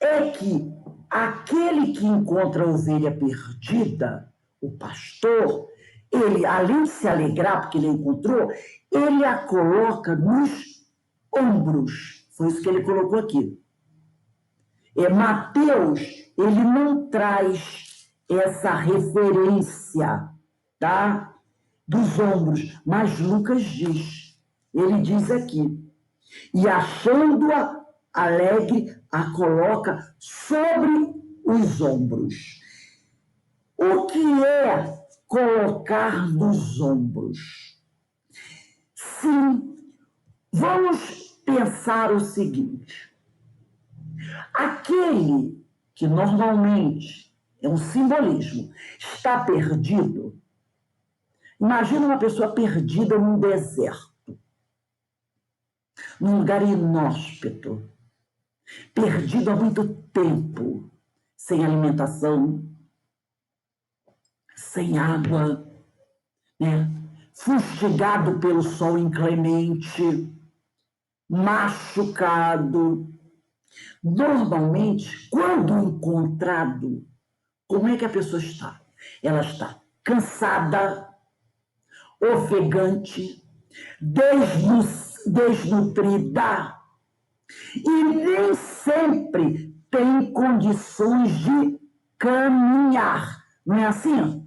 Speaker 1: É que aquele que encontra a ovelha perdida, o pastor, ele, além de se alegrar porque ele encontrou, ele a coloca nos ombros. Foi isso que ele colocou aqui. Mateus, ele não traz essa referência, tá? Dos ombros, mas Lucas diz. Ele diz aqui. E achando-a alegre, a coloca sobre os ombros. O que é colocar nos ombros? Sim, vamos pensar o seguinte. Aquele que normalmente é um simbolismo, está perdido. Imagina uma pessoa perdida num deserto, num lugar inóspito, perdido há muito tempo, sem alimentação, sem água, né? Fustigado pelo sol inclemente, machucado. Normalmente, quando encontrado, como é que a pessoa está? Ela está cansada, ofegante, desnutrida e nem sempre tem condições de caminhar. Não é assim?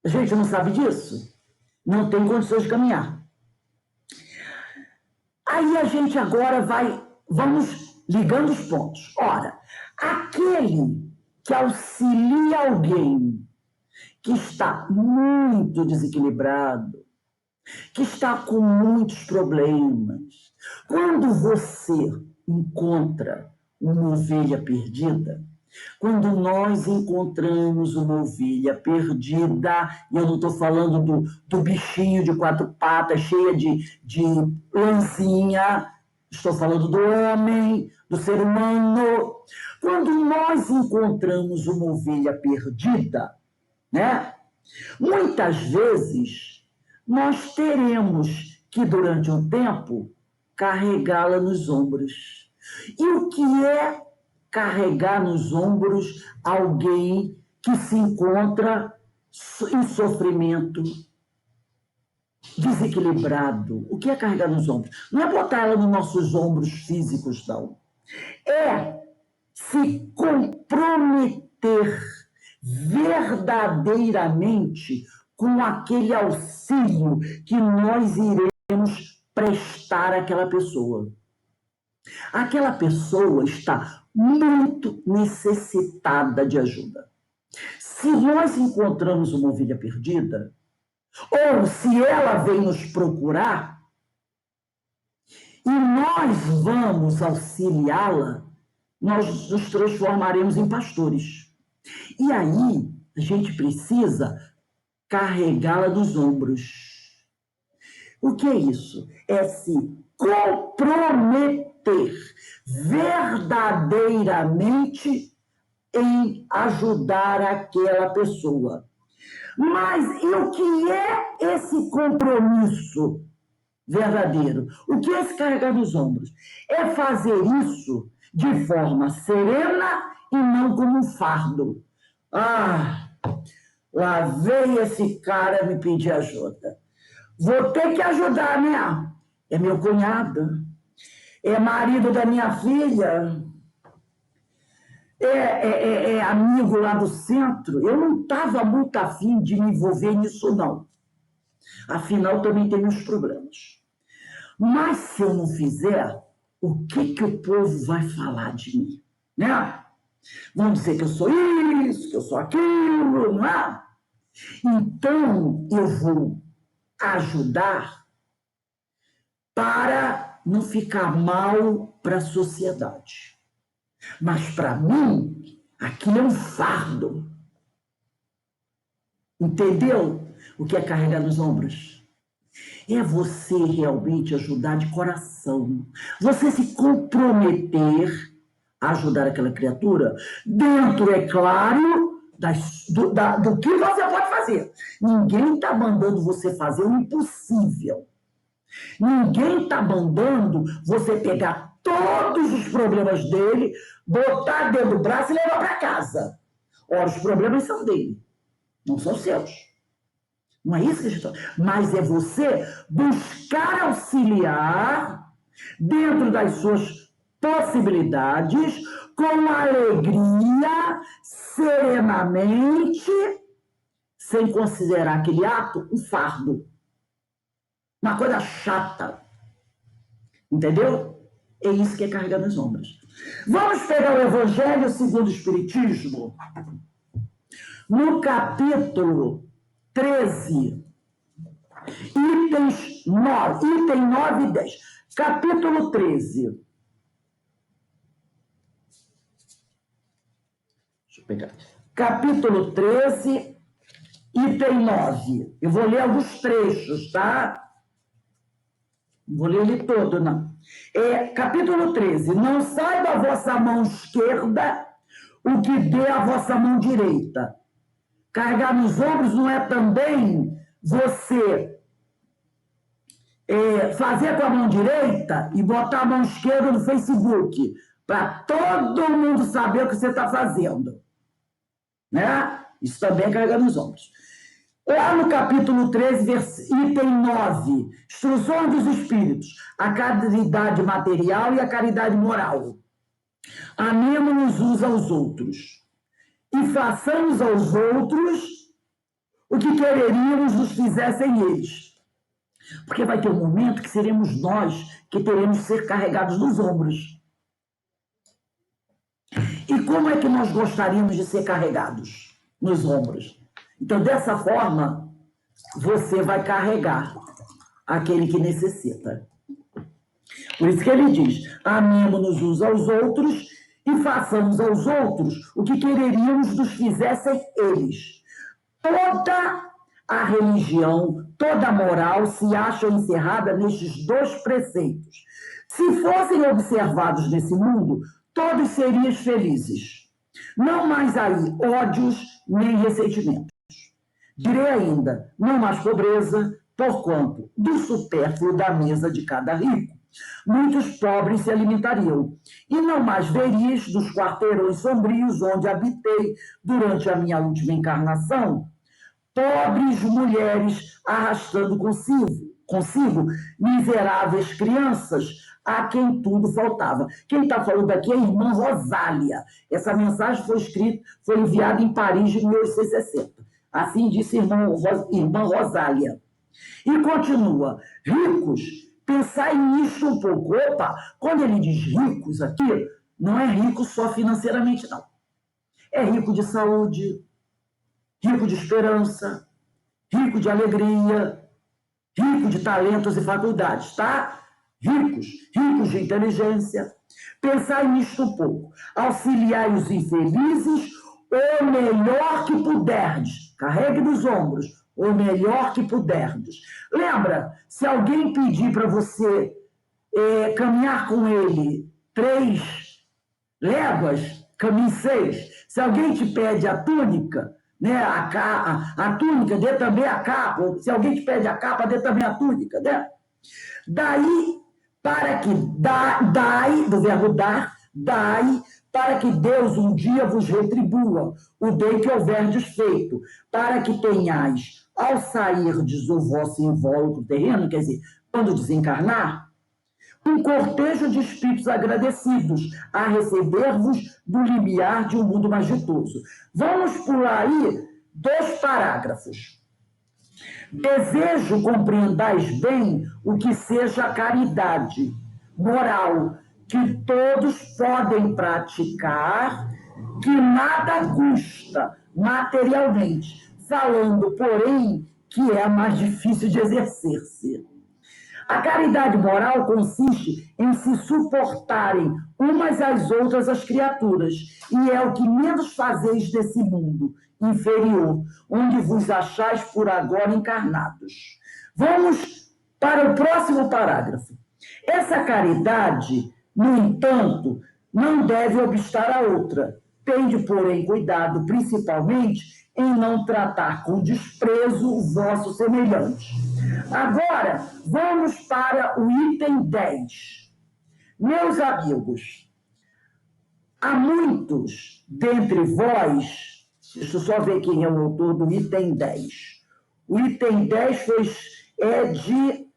Speaker 1: A gente não sabe disso? Não tem condições de caminhar. Aí a gente agora vamos ligando os pontos. Ora, aquele que auxilia alguém que está muito desequilibrado, que está com muitos problemas, quando você encontra uma ovelha perdida, quando nós encontramos uma ovelha perdida, e eu não estou falando do bichinho de 4 patas, cheia de lãzinha, estou falando do homem, do ser humano. Quando nós encontramos uma ovelha perdida, né? Muitas vezes nós teremos que, durante um tempo, carregá-la nos ombros. E o que é carregar nos ombros alguém que se encontra em sofrimento, desequilibrado? O que é carregar nos ombros? Não é botar ela nos nossos ombros físicos, não. É se comprometer verdadeiramente com aquele auxílio que nós iremos prestar àquela pessoa. Aquela pessoa está muito necessitada de ajuda. Se nós encontramos uma ovelha perdida, ou se ela vem nos procurar, e nós vamos auxiliá-la, nós nos transformaremos em pastores. E aí, a gente precisa carregá-la nos ombros. O que é isso? É se comprometer verdadeiramente em ajudar aquela pessoa. Mas e o que é esse compromisso verdadeiro? O que é se carregar nos ombros? É fazer isso de forma serena e não como um fardo. Ah, lá veio esse cara me pedir ajuda. Vou ter que ajudar, né? É meu cunhado, é marido da minha filha, é amigo lá do centro. Eu não estava muito afim de me envolver nisso, não. Afinal, também tem meus problemas. Mas se eu não fizer, o que o povo vai falar de mim? Né? Vão dizer que eu sou isso, que eu sou aquilo, não é? Então, eu vou ajudar para não ficar mal para a sociedade. Mas, para mim, aquilo é um fardo. Entendeu o que é carregar nos ombros? É você realmente ajudar de coração. Você se comprometer ajudar aquela criatura, dentro, é claro, do que você pode fazer. Ninguém está mandando você fazer o impossível. Ninguém está mandando você pegar todos os problemas dele, botar dentro do braço e levar para casa. Ora, os problemas são dele, não são seus. Não é isso que a gente está... Mas é você buscar auxiliar dentro das suas possibilidades, com alegria, serenamente, sem considerar aquele ato um fardo. Uma coisa chata. Entendeu? É isso que é carregar nos ombros. Vamos pegar o Evangelho segundo o Espiritismo, no capítulo 13, item 9 e 10. Capítulo 13. Deixa eu pegar. Capítulo 13, item 9. Eu vou ler alguns trechos, tá? Não vou ler ele todo, não. Capítulo 13. Não saiba a vossa mão esquerda o que dê a vossa mão direita. Carregar nos ombros não é também você fazer com a mão direita e botar a mão esquerda no Facebook, para todo mundo saber o que você está fazendo. Né? Isso também é carregar nos ombros. Lá no capítulo 13, item 9, instruções dos espíritos, a caridade material e a caridade moral. Amemo-nos uns aos outros e façamos aos outros o que quereríamos nos fizessem eles. Porque vai ter um momento que seremos nós que teremos que ser carregados nos ombros. E como é que nós gostaríamos de ser carregados nos ombros? Então, dessa forma, você vai carregar aquele que necessita. Por isso que ele diz, amemo-nos uns aos outros e façamos aos outros o que quereríamos nos fizessem eles. Toda a religião, toda a moral se acha encerrada nestes dois preceitos. Se fossem observados nesse mundo, todos seriam felizes. Não mais aí ódios nem ressentimentos. Direi ainda, não mais pobreza, porquanto do supérfluo da mesa de cada rico muitos pobres se alimentariam, e não mais veríeis dos quarteirões sombrios onde habitei durante a minha última encarnação, pobres mulheres arrastando consigo miseráveis crianças a quem tudo faltava. Quem está falando aqui é a irmã Rosália. Essa mensagem foi enviada em Paris em 1860. Assim disse a irmã Rosália. E continua, ricos, pensai nisso um pouco. Opa, quando ele diz ricos aqui, não é rico só financeiramente, não. É rico de saúde, rico de esperança, rico de alegria, rico de talentos e faculdades, tá? Ricos de inteligência. Pensai nisto um pouco. Auxiliai os infelizes o melhor que puderdes. Carregue nos ombros o melhor que puderdes. Lembra, se alguém pedir para você caminhar com ele 3 léguas, caminhe 6. Se alguém te pede a túnica, né, a túnica, dê também a capa. Se alguém te pede a capa, dê também a túnica, né? Daí, para que dai, do verbo dar, dai, para que Deus um dia vos retribua o bem que houverdes feito, para que tenhais, ao sairdes o vosso invólucro terreno, quer dizer, quando desencarnar, um cortejo de espíritos agradecidos a receber-vos do limiar de um mundo mais ditoso. Vamos pular aí 2 parágrafos. Desejo compreendais bem o que seja a caridade moral, que todos podem praticar, que nada custa materialmente, falando, porém, que é mais difícil de exercer-se. A caridade moral consiste em se suportarem umas às outras as criaturas, e é o que menos fazeis desse mundo inferior, onde vos achais por agora encarnados. Vamos para o próximo parágrafo. Essa caridade, no entanto, não deve obstar a outra. Tende, porém, cuidado, principalmente, em não tratar com desprezo o vosso semelhante. Agora, vamos para o item 10. Meus amigos, há muitos dentre vós, deixa eu só ver quem é o autor do item 10. O item 10 é de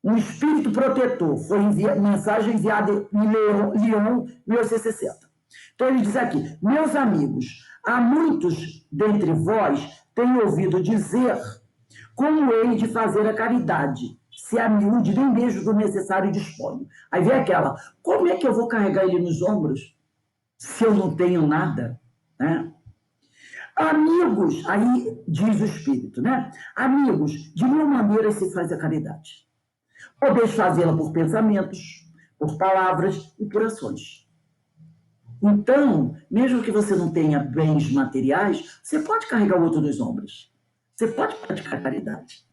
Speaker 1: um espírito protetor, foi mensagem enviada em Lyon, 1860. Então ele diz aqui, meus amigos, há muitos dentre vós têm ouvido dizer como hei de fazer a caridade, se a miúde nem mesmo do necessário disponho. Aí vem aquela, como é que eu vou carregar ele nos ombros se eu não tenho nada? Né? Amigos, aí diz o Espírito, né? Amigos, de mil maneiras se faz a caridade. Podeis fazê-la por pensamentos, por palavras e por ações. Então, mesmo que você não tenha bens materiais, você pode carregar o outro nos ombros. Você pode praticar caridade.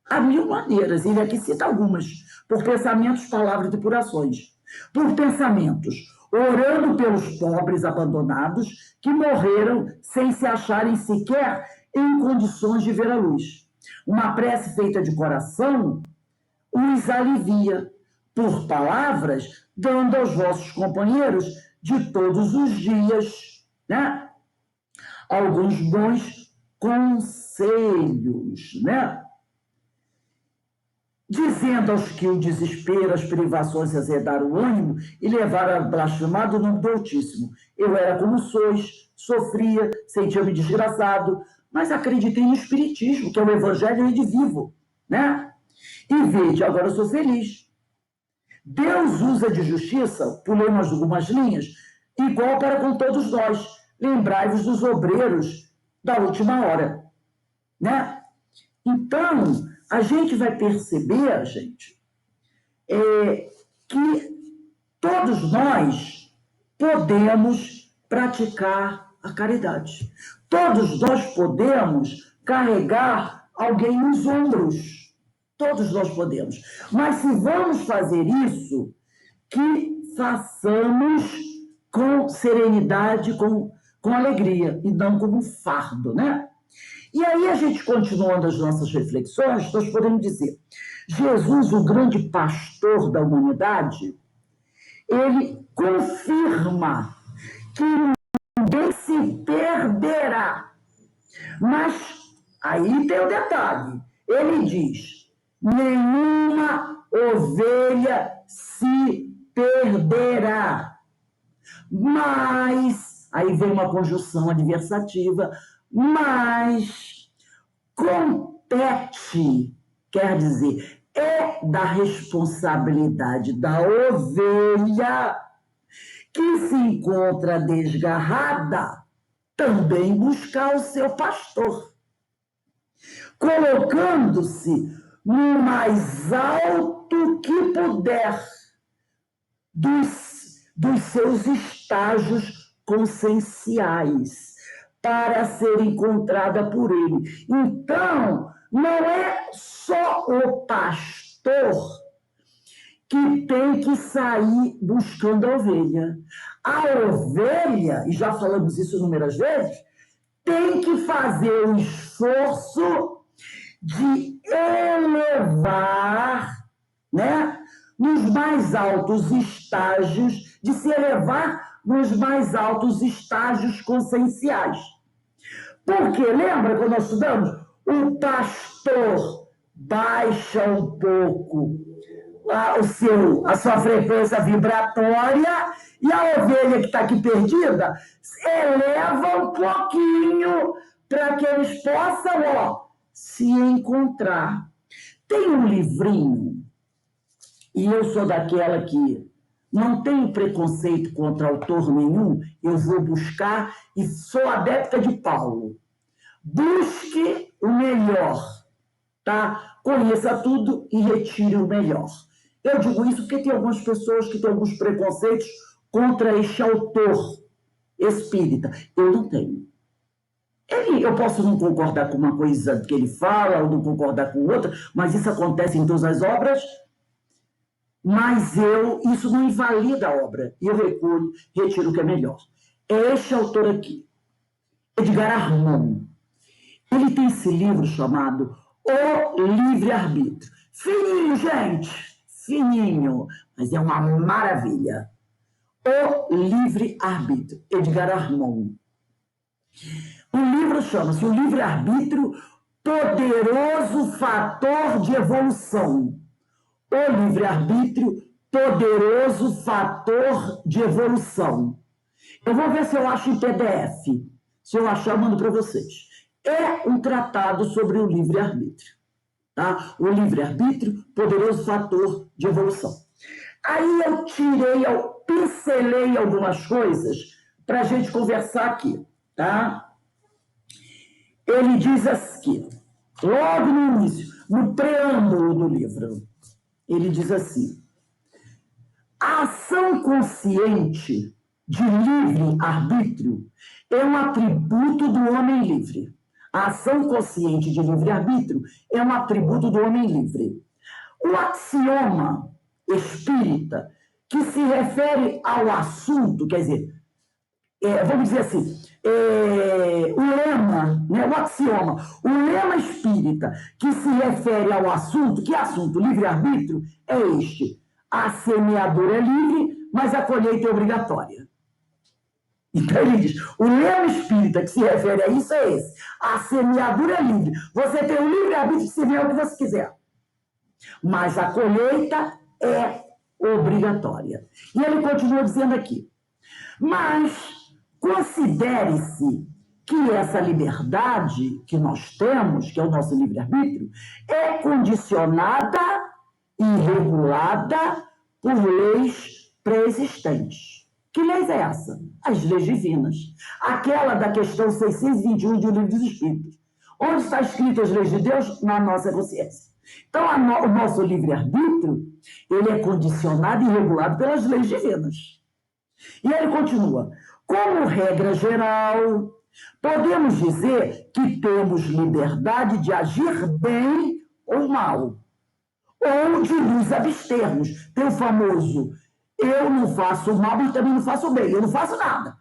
Speaker 1: Há mil maneiras, ele aqui cita algumas. Por pensamentos, palavras e por ações. Por pensamentos, orando pelos pobres abandonados que morreram sem se acharem sequer em condições de ver a luz. Uma prece feita de coração os alivia. Por palavras, dando aos vossos companheiros de todos os dias, né, alguns bons conselhos, né? Dizendo aos que o desespero, as privações azedaram o ânimo e levaram a blasfemar o nome do Altíssimo. Eu era como sois, sofria, sentia-me desgraçado, mas acreditei no Espiritismo, que é o Evangelho de vivo, né? E vede, agora eu sou feliz. Deus usa de justiça, pulemos algumas linhas, igual para com todos nós. Lembrai-vos dos obreiros da última hora, né? Então, a gente vai perceber, gente, que todos nós podemos praticar a caridade. Todos nós podemos carregar alguém nos ombros. Todos nós podemos. Mas se vamos fazer isso, que façamos com serenidade, com alegria, e não como um fardo, né? E aí a gente, continuando as nossas reflexões, nós podemos dizer, Jesus, o grande pastor da humanidade, ele confirma que ninguém se perderá. Mas aí tem o detalhe, ele diz, nenhuma ovelha se perderá. Mas, aí vem uma conjunção adversativa, mas compete, quer dizer, é da responsabilidade da ovelha que se encontra desgarrada também buscar o seu pastor, colocando-se no mais alto que puder dos seus estágios conscienciais para ser encontrada por ele. Então, não é só o pastor que tem que sair buscando a ovelha. A ovelha, e já falamos isso inúmeras vezes, tem que fazer o esforço de elevar, né, nos mais altos estágios, de se elevar nos mais altos estágios conscienciais. Porque, lembra quando nós estudamos? O pastor baixa um pouco a sua frequência vibratória e a ovelha que está aqui perdida eleva um pouquinho para que eles possam se encontrar. Tem um livrinho, e eu sou daquela que não tenho preconceito contra autor nenhum, eu vou buscar e sou adepta de Paulo. Busque o melhor, tá? Conheça tudo e retire o melhor. Eu digo isso porque tem algumas pessoas que têm alguns preconceitos contra este autor espírita. Eu não tenho. Eu posso não concordar com uma coisa que ele fala, ou não concordar com outra, mas isso acontece em todas as obras. Mas isso não invalida a obra. E eu retiro o que é melhor. É este autor aqui, Edgar Armand. Ele tem esse livro chamado O Livre-Arbítrio. Fininho, gente, fininho, mas é uma maravilha. O Livre-Arbítrio, Edgar Armand. O livro chama-se O Livre-Arbítrio, Poderoso Fator de Evolução. O livre-arbítrio, poderoso fator de evolução. Eu vou ver se eu acho em PDF. Se eu achar, eu mando para vocês. É um tratado sobre o livre-arbítrio. Tá? O livre-arbítrio, poderoso fator de evolução. Aí eu pincelei algumas coisas para a gente conversar aqui. Tá? Ele diz aqui, logo no início, no preâmbulo do livro, ele diz assim: a ação consciente de livre-arbítrio é um atributo do homem livre. A ação consciente de livre-arbítrio é um atributo do homem livre. O axioma espírita, que se refere ao assunto, quer dizer, vamos dizer assim, o lema, né, o axioma, o lema espírita que se refere ao assunto, que assunto? Livre-arbítrio, é este. A semeadura é livre, mas a colheita é obrigatória. Então ele diz, o lema espírita que se refere a isso é esse. A semeadura é livre. Você tem o livre-arbítrio de semear o que você quiser. Mas a colheita é obrigatória. E ele continua dizendo aqui, mas considere-se que essa liberdade que nós temos, que é o nosso livre-arbítrio, é condicionada e regulada por leis pré-existentes. Que leis é essa? As leis divinas. Aquela da questão 621 do Livro dos Espíritos. Onde está escrito as leis de Deus? Na nossa consciência. Então, o nosso livre-arbítrio, ele é condicionado e regulado pelas leis divinas. E ele continua, como regra geral, podemos dizer que temos liberdade de agir bem ou mal, ou de nos abstermos. Tem o famoso, eu não faço mal e também não faço bem, eu não faço nada.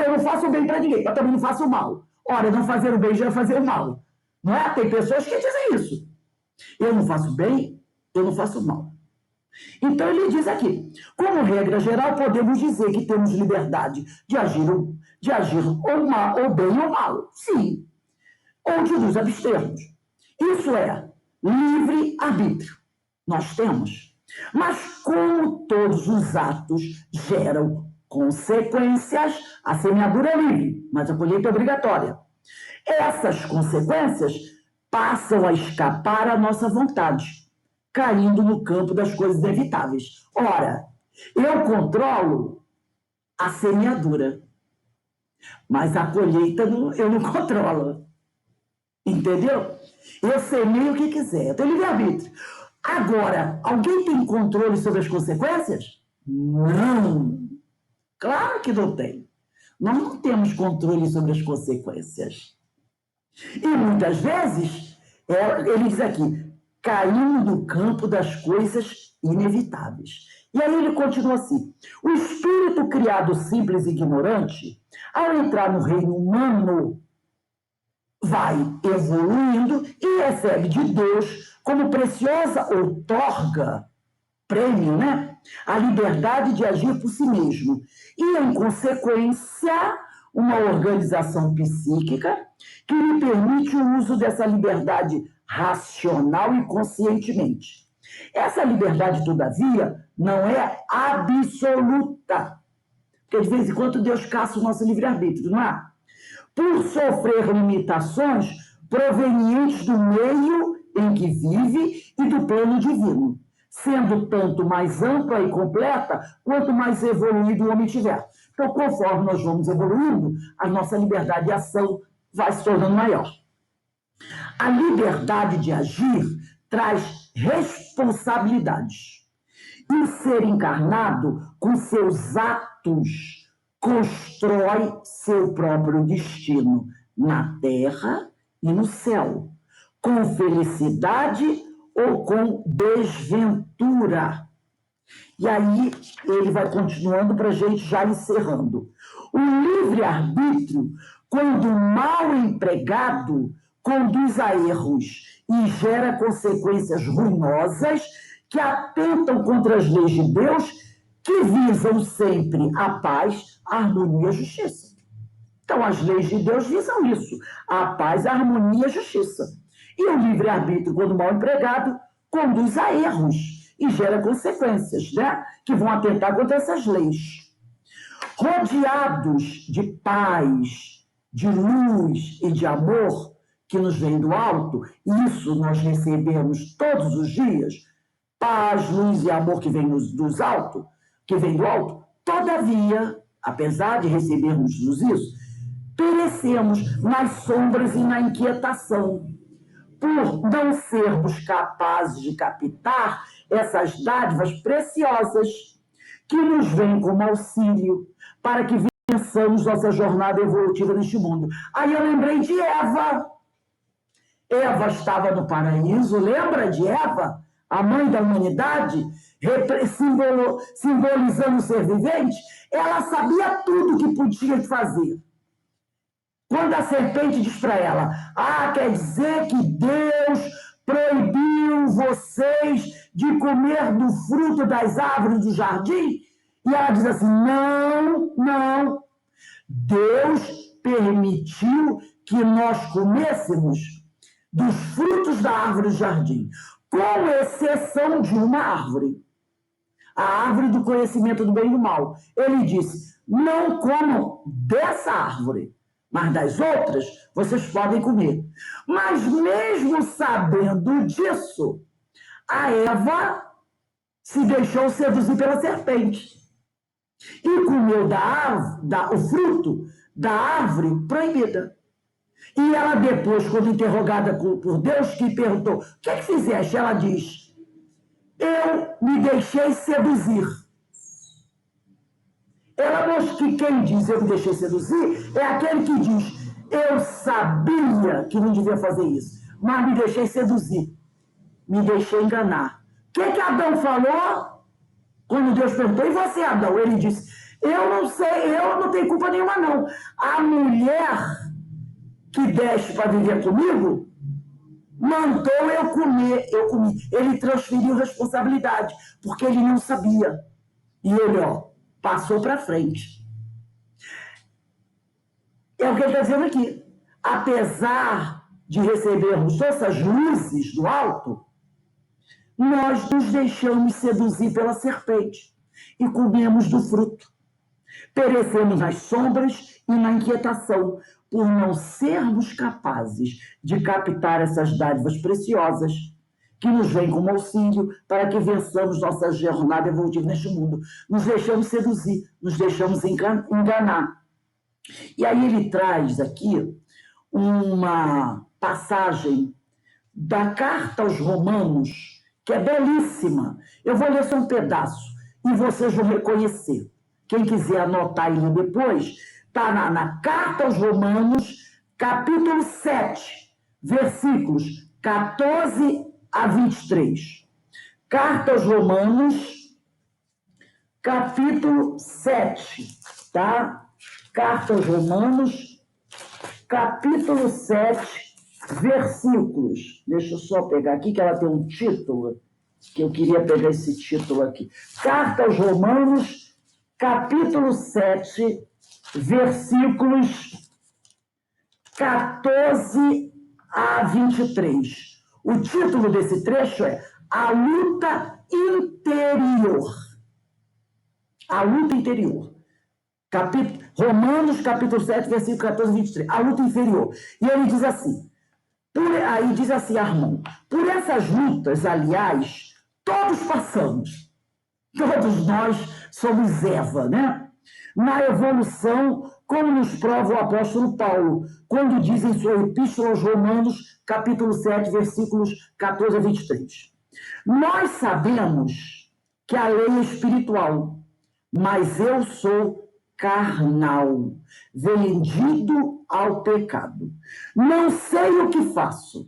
Speaker 1: Eu não faço bem para ninguém, mas também não faço mal. Ora, não fazer o bem já é fazer o mal. Não é? Tem pessoas que dizem isso. Eu não faço bem, eu não faço mal. Então ele diz aqui, como regra geral, podemos dizer que temos liberdade de agir ou mal, ou bem ou mal. Sim. Ou de nos abstermos. Isso é livre-arbítrio. Nós temos. Mas como todos os atos geram consequências, a semeadura é livre, mas a colheita é obrigatória. Essas consequências passam a escapar à nossa vontade, caindo no campo das coisas inevitáveis. Ora, eu controlo a semeadura, mas a colheita eu não controlo. Entendeu? Eu semeio o que quiser, eu tenho livre-arbítrio. Agora, alguém tem controle sobre as consequências? Não. Claro que não tem. Nós não temos controle sobre as consequências. E muitas vezes, ele diz aqui, caindo no campo das coisas inevitáveis. E aí ele continua assim, o espírito criado simples e ignorante, ao entrar no reino humano, vai evoluindo e recebe de Deus como preciosa outorga, prêmio, né? A liberdade de agir por si mesmo. E, em consequência, uma organização psíquica que lhe permite o uso dessa liberdade racional e conscientemente. Essa liberdade, todavia, não é absoluta. Porque, de vez em quando, Deus caça o nosso livre-arbítrio, não é? Por sofrer limitações provenientes do meio em que vive e do plano divino, sendo tanto mais ampla e completa quanto mais evoluído o homem tiver. Então, conforme nós vamos evoluindo, a nossa liberdade de ação vai se tornando maior. A liberdade de agir traz responsabilidades. E o ser encarnado, com seus atos, constrói seu próprio destino na terra e no céu, com felicidade ou com desventura. E aí ele vai continuando para a gente já encerrando. O livre-arbítrio, quando mal empregado, conduz a erros e gera consequências ruinosas que atentam contra as leis de Deus, que visam sempre a paz, a harmonia e a justiça. Então, as leis de Deus visam isso, a paz, a harmonia e a justiça. E o livre-arbítrio, quando mal empregado, conduz a erros e gera consequências, né? Que vão atentar contra essas leis. Rodeados de paz, de luz e de amor que nos vem do alto, isso nós recebemos todos os dias, paz, luz e amor que vem do alto, todavia, apesar de recebermos isso, perecemos nas sombras e na inquietação, por não sermos capazes de captar essas dádivas preciosas que nos vêm como auxílio para que vençamos nossa jornada evolutiva neste mundo. Aí eu lembrei de Eva. Eva estava no paraíso, lembra de Eva? A mãe da humanidade, simbolizando o ser vivente, ela sabia tudo o que podia fazer. Quando a serpente diz para ela, quer dizer que Deus proibiu vocês de comer do fruto das árvores do jardim? E ela diz assim, não. Deus permitiu que nós comêssemos dos frutos da árvore do jardim, com exceção de uma árvore, a árvore do conhecimento do bem e do mal. Ele disse, não comam dessa árvore, mas das outras vocês podem comer. Mas mesmo sabendo disso, a Eva se deixou seduzir pela serpente e comeu o fruto da árvore proibida. E ela depois, quando interrogada por Deus, que perguntou, o que é que fizeste? Ela diz, eu me deixei seduzir. Ela mostra que quem diz eu me deixei seduzir é aquele que diz, eu sabia que não devia fazer isso, mas me deixei seduzir, me deixei enganar. O que Adão falou? Quando Deus perguntou, e você, Adão? Ele disse, eu não sei, eu não tenho culpa nenhuma, não. A mulher que desce para viver comigo, mandou eu comer, eu comi. Ele transferiu responsabilidade, porque ele não sabia. E ele, passou para frente. É o que ele está dizendo aqui. Apesar de recebermos essas luzes do alto, nós nos deixamos seduzir pela serpente e comemos do fruto. Perecemos nas sombras e na inquietação, por não sermos capazes de captar essas dádivas preciosas que nos vêm como auxílio para que vençamos nossa jornada evolutiva neste mundo. Nos deixamos seduzir, nos deixamos enganar. E aí ele traz aqui uma passagem da carta aos Romanos, que é belíssima. Eu vou ler só um pedaço e vocês vão reconhecer. Quem quiser anotar ele depois, está na carta aos Romanos, capítulo 7, versículos 14 a 23. Carta aos Romanos, capítulo 7, tá? Carta aos Romanos, capítulo 7, versículos. Deixa eu só pegar aqui, que ela tem um título, que eu queria pegar esse título aqui. Carta aos Romanos, capítulo 7, versículos 14 a 23. O título desse trecho é A Luta Interior. A Luta Interior. Romanos, capítulo 7, versículo 14 a 23. A luta inferior. E ele diz assim, aí diz assim, Armand, por essas lutas, aliás, todos passamos. Todos nós somos Eva, né? Na evolução, como nos prova o apóstolo Paulo, quando diz em sua epístola aos Romanos, capítulo 7, versículos 14 a 23. Nós sabemos que a lei é espiritual, mas eu sou carnal, vendido ao pecado. Não sei o que faço.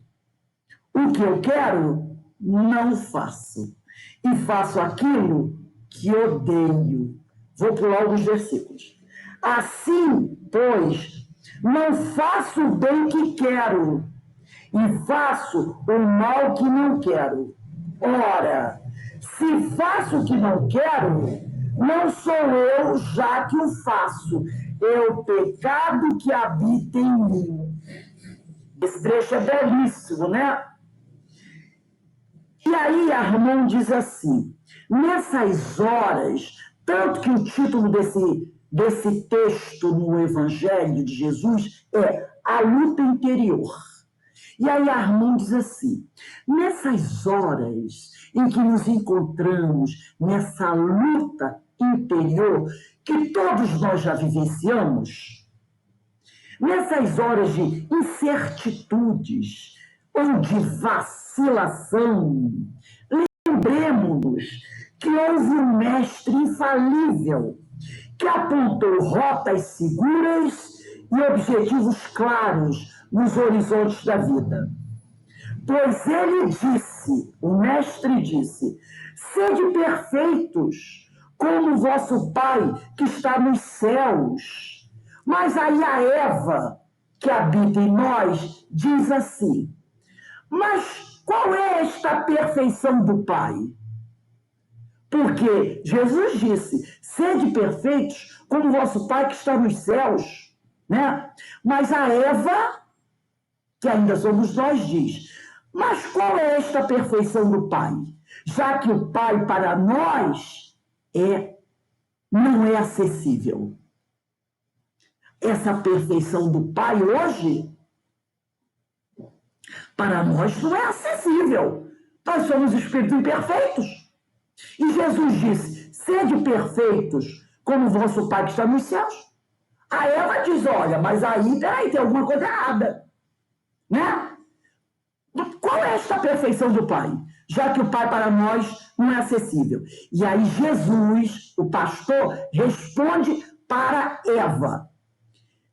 Speaker 1: O que eu quero, não faço. E faço aquilo que odeio. Vou pular alguns versículos. Assim, pois, não faço o bem que quero, e faço o mal que não quero. Ora, se faço o que não quero, não sou eu já que o faço, é o pecado que habita em mim. Esse trecho é belíssimo, né? E aí Armon diz assim, nessas horas, tanto que o título desse texto no Evangelho de Jesus é A Luta Interior. E aí Armon diz assim, nessas horas em que nos encontramos nessa luta interior que todos nós já vivenciamos, nessas horas de incertitudes ou de vacilação, lembremos-nos que houve um mestre infalível que apontou rotas seguras e objetivos claros nos horizontes da vida. Pois ele disse, o mestre disse, sede perfeitos, como vosso Pai que está nos céus. Mas aí a Eva, que habita em nós, diz assim, mas qual é esta perfeição do Pai? Porque Jesus disse, sede perfeitos, como vosso Pai que está nos céus, né? Mas a Eva, que ainda somos nós, diz, mas qual é esta perfeição do Pai? Já que o Pai para nós não é acessível. Essa perfeição do Pai hoje, para nós não é acessível. Nós somos espíritos imperfeitos. E Jesus disse, sede perfeitos, como vosso Pai que está nos céus. A Eva diz, olha, mas aí, peraí, tem alguma coisa errada. Né? Qual é esta perfeição do Pai? Já que o Pai para nós não é acessível. E aí Jesus, o pastor, responde para Eva.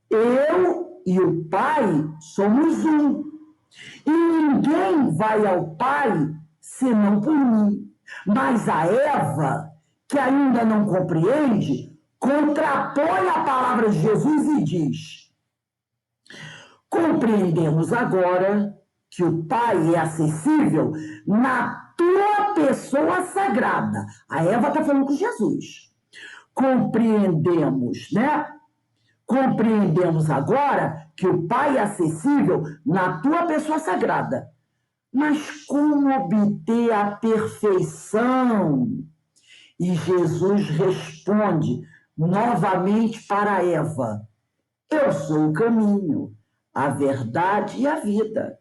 Speaker 1: Eu e o Pai somos um. E ninguém vai ao Pai senão por mim. Mas a Eva, que ainda não compreende, contrapõe a palavra de Jesus e diz, compreendemos agora que o Pai é acessível na tua pessoa sagrada. A Eva está falando com Jesus. Compreendemos, né? Compreendemos agora que o Pai é acessível na tua pessoa sagrada. Mas como obter a perfeição? E Jesus responde novamente para Eva, eu sou o caminho, a verdade e a vida.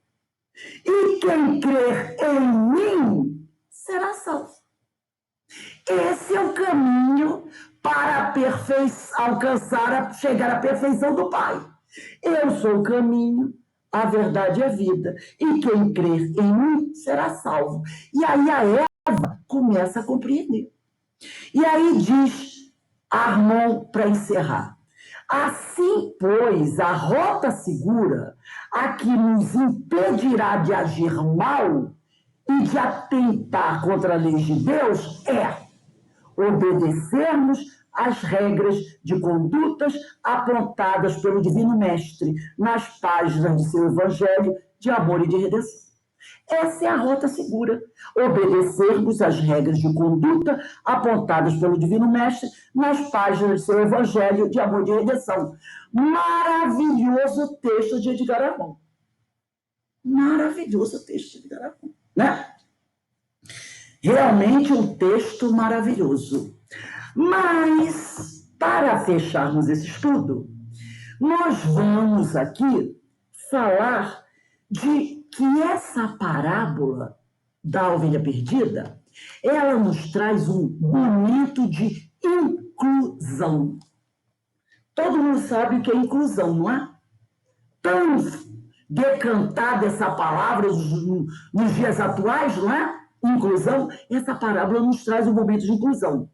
Speaker 1: E quem crer em mim será salvo. Esse é o caminho para chegar à perfeição do Pai. Eu sou o caminho, a verdade e a vida. E quem crer em mim será salvo. E aí a Eva começa a compreender. E aí diz Armon para encerrar. Assim, pois, a rota segura, a que nos impedirá de agir mal e de atentar contra a lei de Deus é obedecermos às regras de condutas apontadas pelo Divino Mestre nas páginas de seu Evangelho de amor e de redenção. Essa é a rota segura. Obedecermos às regras de conduta apontadas pelo Divino Mestre nas páginas de seu Evangelho de amor e de redenção. Maravilhoso texto de Edgar Armon. Maravilhoso texto de Edgar Armon, né? Realmente um texto maravilhoso. Mas, para fecharmos esse estudo, nós vamos aqui falar de que essa parábola da ovelha perdida, ela nos traz um momento de inclusão. Todo mundo sabe o que é inclusão, não é? Tão decantada essa palavra nos dias atuais, não é? Inclusão, essa parábola nos traz um momento de inclusão.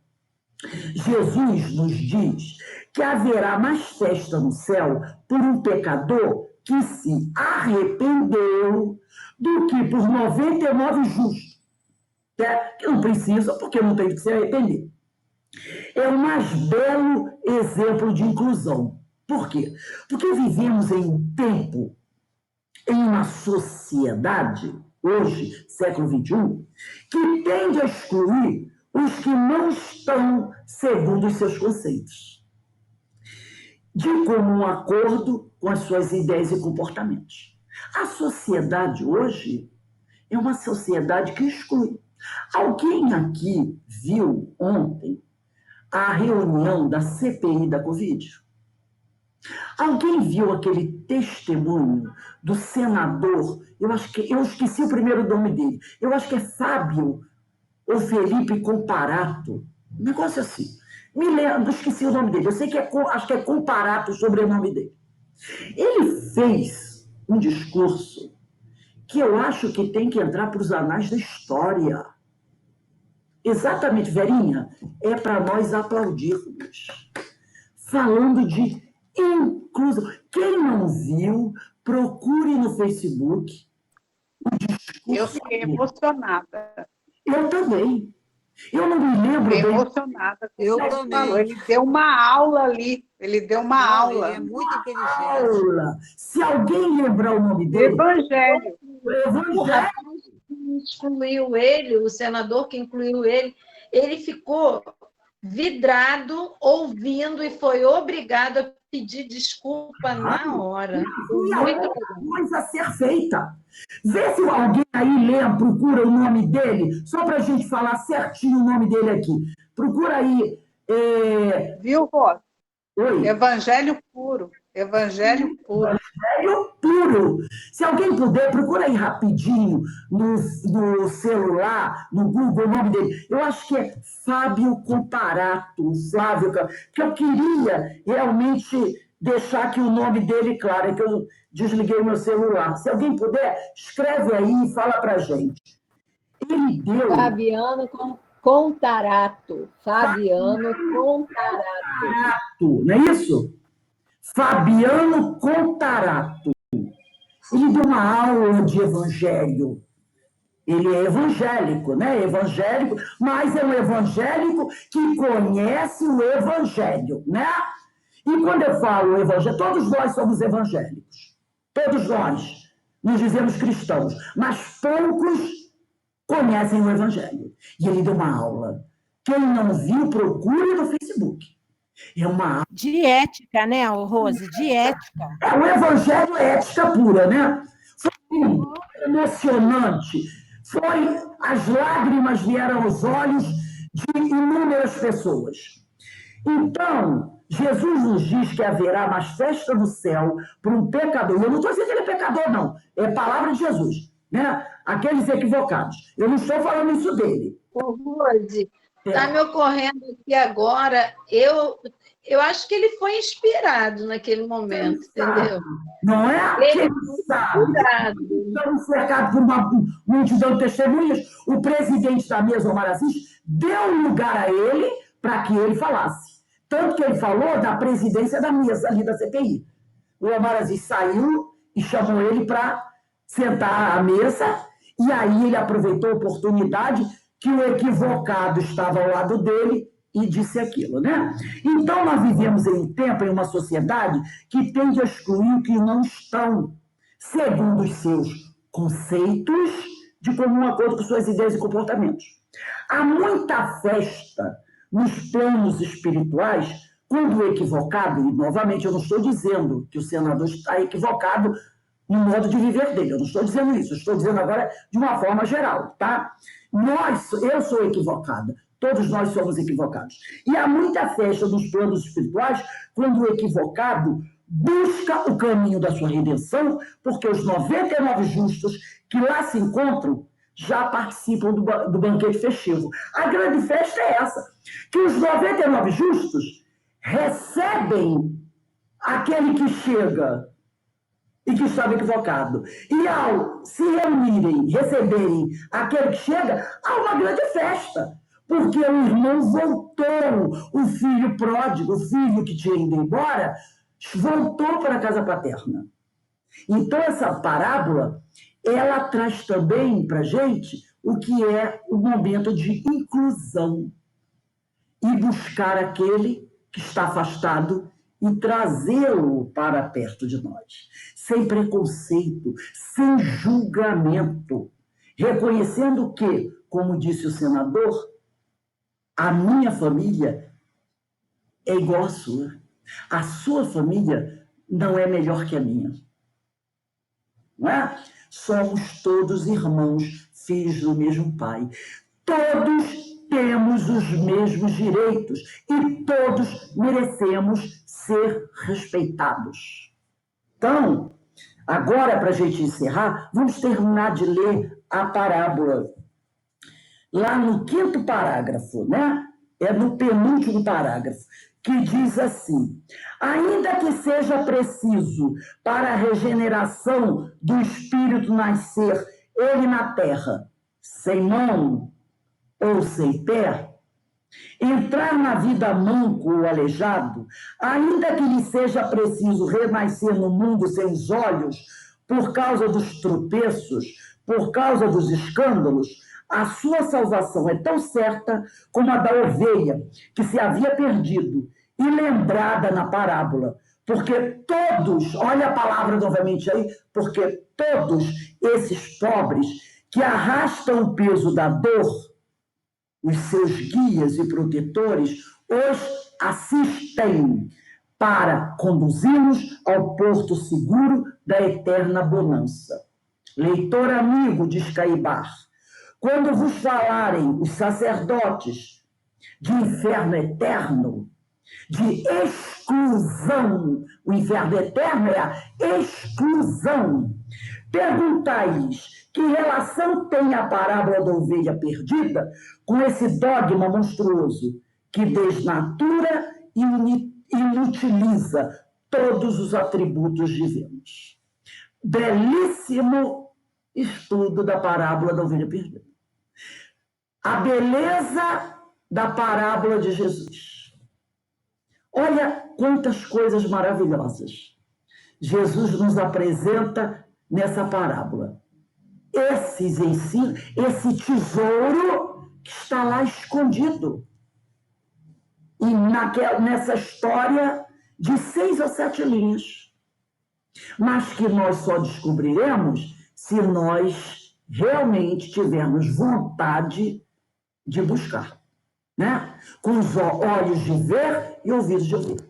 Speaker 1: Jesus nos diz que haverá mais festa no céu por um pecador que se arrependeu do que por 99 justos, que não precisam porque não tem que se arrepender. É o mais belo exemplo de inclusão. Por quê? Porque vivemos em um tempo, em uma sociedade, hoje, século XXI, que tende a excluir os que não estão segundo os seus conceitos, de comum acordo com as suas ideias e comportamentos. A sociedade hoje é uma sociedade que exclui. Alguém aqui viu ontem a reunião da CPI da Covid? Alguém viu aquele testemunho do senador? Eu esqueci o primeiro nome dele. Eu acho que é Fábio ou Felipe Comparato. Um negócio assim. Me lembro, esqueci o nome dele. Eu sei que acho que é Comparato o sobrenome dele. Ele fez um discurso que eu acho que tem que entrar para os anais da história. Exatamente, Verinha, é para nós aplaudirmos. Falando de inclusão. Quem não viu, procure no Facebook o discurso.
Speaker 3: Eu fiquei emocionada.
Speaker 1: Eu também. Eu não me lembro
Speaker 3: Fiquei
Speaker 1: bem.
Speaker 3: emocionada.
Speaker 4: Eu também.
Speaker 3: Ele deu uma aula ali. Ele deu uma aula.
Speaker 4: Ele é muito inteligente.
Speaker 1: Aula. Se alguém lembrar o nome dele,
Speaker 3: Evangelho.
Speaker 1: o Evangelho.
Speaker 5: Excluiu ele, o senador que incluiu ele ficou vidrado, ouvindo e foi obrigado a pedir desculpa na hora.
Speaker 1: E a coisa a ser feita. Vê se alguém aí lembra, procura o nome dele, só para a gente falar certinho o nome dele aqui. Procura aí.
Speaker 3: Viu, Rô?
Speaker 1: Oi.
Speaker 3: Evangelho puro. Evangelho puro.
Speaker 1: Evangelho puro. Se alguém puder, procura aí rapidinho no celular, no Google, o nome dele. Eu acho que é Fábio Comparato, Flávio, que eu queria realmente deixar aqui o nome dele claro, é que eu desliguei meu celular. Se alguém puder, escreve aí e fala pra gente. Ele deu...
Speaker 6: Fabiano Contarato. Fabiano Contarato.
Speaker 1: Não é isso? Fabiano Contarato. Ele deu uma aula de evangelho. Ele é evangélico, né? Evangélico, mas é um evangélico que conhece o evangelho, né? E quando eu falo evangelho, todos nós somos evangélicos. Todos nós nos dizemos cristãos, mas poucos conhecem o evangelho. E ele deu uma aula. Quem não viu, procure no Facebook. É uma aula.
Speaker 7: De ética, né, Rose? De ética.
Speaker 1: É o evangelho é ética pura, né? Foi emocionante. As lágrimas vieram aos olhos de inúmeras pessoas. Então, Jesus nos diz que haverá mais festa no céu para um pecador. Eu não estou dizendo que ele é pecador, não. É palavra de Jesus, né? Aqueles equivocados. Eu não estou falando isso dele.
Speaker 5: Ô, Rose, está me ocorrendo aqui agora, eu acho que ele foi inspirado naquele momento, entendeu?
Speaker 1: Não é?
Speaker 5: Ele
Speaker 1: Quem sabe?
Speaker 5: inspirado.
Speaker 1: Estamos cercados por uma multidão de testemunhas. O presidente da mesa, Omar Aziz, deu lugar a ele para que ele falasse. Tanto que ele falou da presidência da mesa ali da CPI. O Omar Aziz saiu e chamou ele para sentar à mesa, e aí ele aproveitou a oportunidade que o equivocado estava ao lado dele e disse aquilo, né? Então, nós vivemos em um tempo, em uma sociedade que tende a excluir o que não estão, segundo os seus conceitos, de comum acordo com suas ideias e comportamentos. Há muita festa nos planos espirituais, quando o equivocado, e novamente eu não estou dizendo que o senador está equivocado no modo de viver dele, eu não estou dizendo isso, eu estou dizendo agora de uma forma geral, tá? Eu sou equivocada, todos nós somos equivocados. E há muita festa nos planos espirituais quando o equivocado busca o caminho da sua redenção, porque os 99 justos que lá se encontram já participam do banquete festivo. A grande festa é essa, que os 99 justos recebem aquele que chega e que estava equivocado. E ao se reunirem, receberem aquele que chega, há uma grande festa, porque o irmão voltou, o filho pródigo, o filho que tinha ido embora, voltou para a casa paterna. Então, essa parábola, ela traz também para a gente o que é o momento de inclusão. e buscar aquele que está afastado e trazê-lo para perto de nós, sem preconceito, sem julgamento, reconhecendo que, como disse o senador, a minha família é igual à sua. A sua família não é melhor que a minha. Não é? Somos todos irmãos, filhos do mesmo Pai. Todos temos os mesmos direitos e todos merecemos ser respeitados. Então, agora, para a gente encerrar, vamos terminar de ler a parábola. Lá no 5º parágrafo, né? É no penúltimo parágrafo, que diz assim: ainda que seja preciso para a regeneração do espírito nascer ele na terra, sem mão ou sem pé, entrar na vida manco ou aleijado, ainda que lhe seja preciso renascer no mundo sem os olhos, por causa dos tropeços, por causa dos escândalos, a sua salvação é tão certa como a da ovelha que se havia perdido e lembrada na parábola, porque todos, olha a palavra novamente aí, porque todos esses pobres que arrastam o peso da dor, os seus guias e protetores, os assistem para conduzi-los ao porto seguro da eterna bonança. Leitor amigo, diz Caibar, quando vos falarem os sacerdotes de inferno eterno, de exclusão, o inferno eterno é a exclusão, perguntai-lhes que relação tem a parábola da ovelha perdida com esse dogma monstruoso que desnatura e inutiliza todos os atributos divinos. Belíssimo estudo da parábola da ovelha perdida. A beleza da parábola de Jesus. Olha quantas coisas maravilhosas Jesus nos apresenta nessa parábola. Esses ensinos, esse tesouro que está lá escondido. E nessa história de 6 ou 7 linhas. Mas que nós só descobriremos se nós realmente tivermos vontade de buscar, né? Com os olhos de ver e ouvidos de ouvir.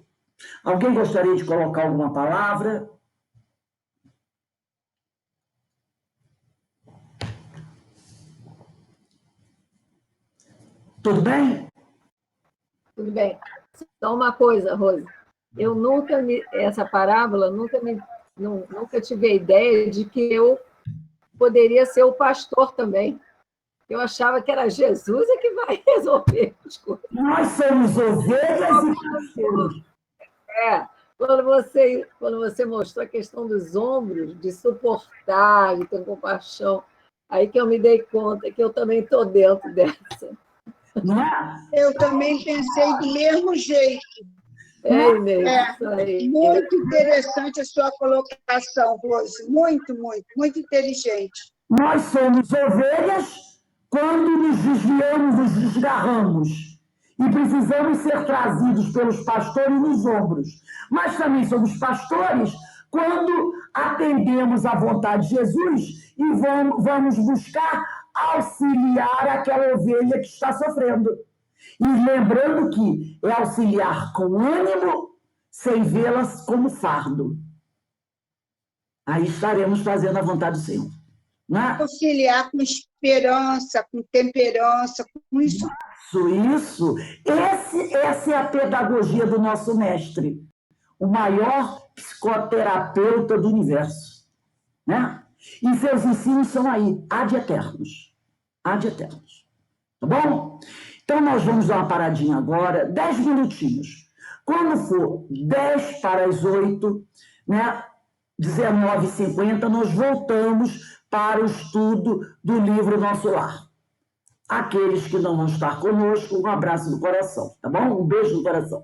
Speaker 1: Alguém gostaria de colocar alguma palavra? Tudo bem?
Speaker 6: Tudo bem. Só uma coisa, Rose. Eu essa parábola, nunca tive a ideia de que eu poderia ser o pastor também. Eu achava que era Jesus que vai resolver as coisas.
Speaker 1: Nós somos ovelhas e pastores.
Speaker 6: Quando você mostrou a questão dos ombros, de suportar, de ter compaixão, aí que eu me dei conta que eu também estou dentro dessa.
Speaker 1: Não é?
Speaker 3: Eu também pensei do mesmo jeito.
Speaker 6: Isso aí.
Speaker 3: Muito interessante a sua colocação, Rose. Muito, muito, muito inteligente.
Speaker 1: Nós somos ovelhas quando nos desviamos, nos desgarramos. E precisamos ser trazidos pelos pastores nos ombros. Mas também somos pastores quando atendemos à vontade de Jesus e vamos buscar auxiliar aquela ovelha que está sofrendo. E lembrando que é auxiliar com ânimo, sem vê-las como fardo. Aí estaremos fazendo a vontade do Senhor. Não é?
Speaker 3: Auxiliar com esperança, com temperança, com isso.
Speaker 1: Isso. Essa é a pedagogia do nosso mestre, o maior psicoterapeuta do universo. Né? E seus ensinos são aí, ad eternos. Ad eternos. Tá bom? Então, nós vamos dar uma paradinha agora, 10 minutinhos. Quando for 10 para as 8, né, 19h50, nós voltamos para o estudo do livro Nosso Lar. Aqueles que não vão estar conosco, um abraço no coração, tá bom? Um beijo no coração.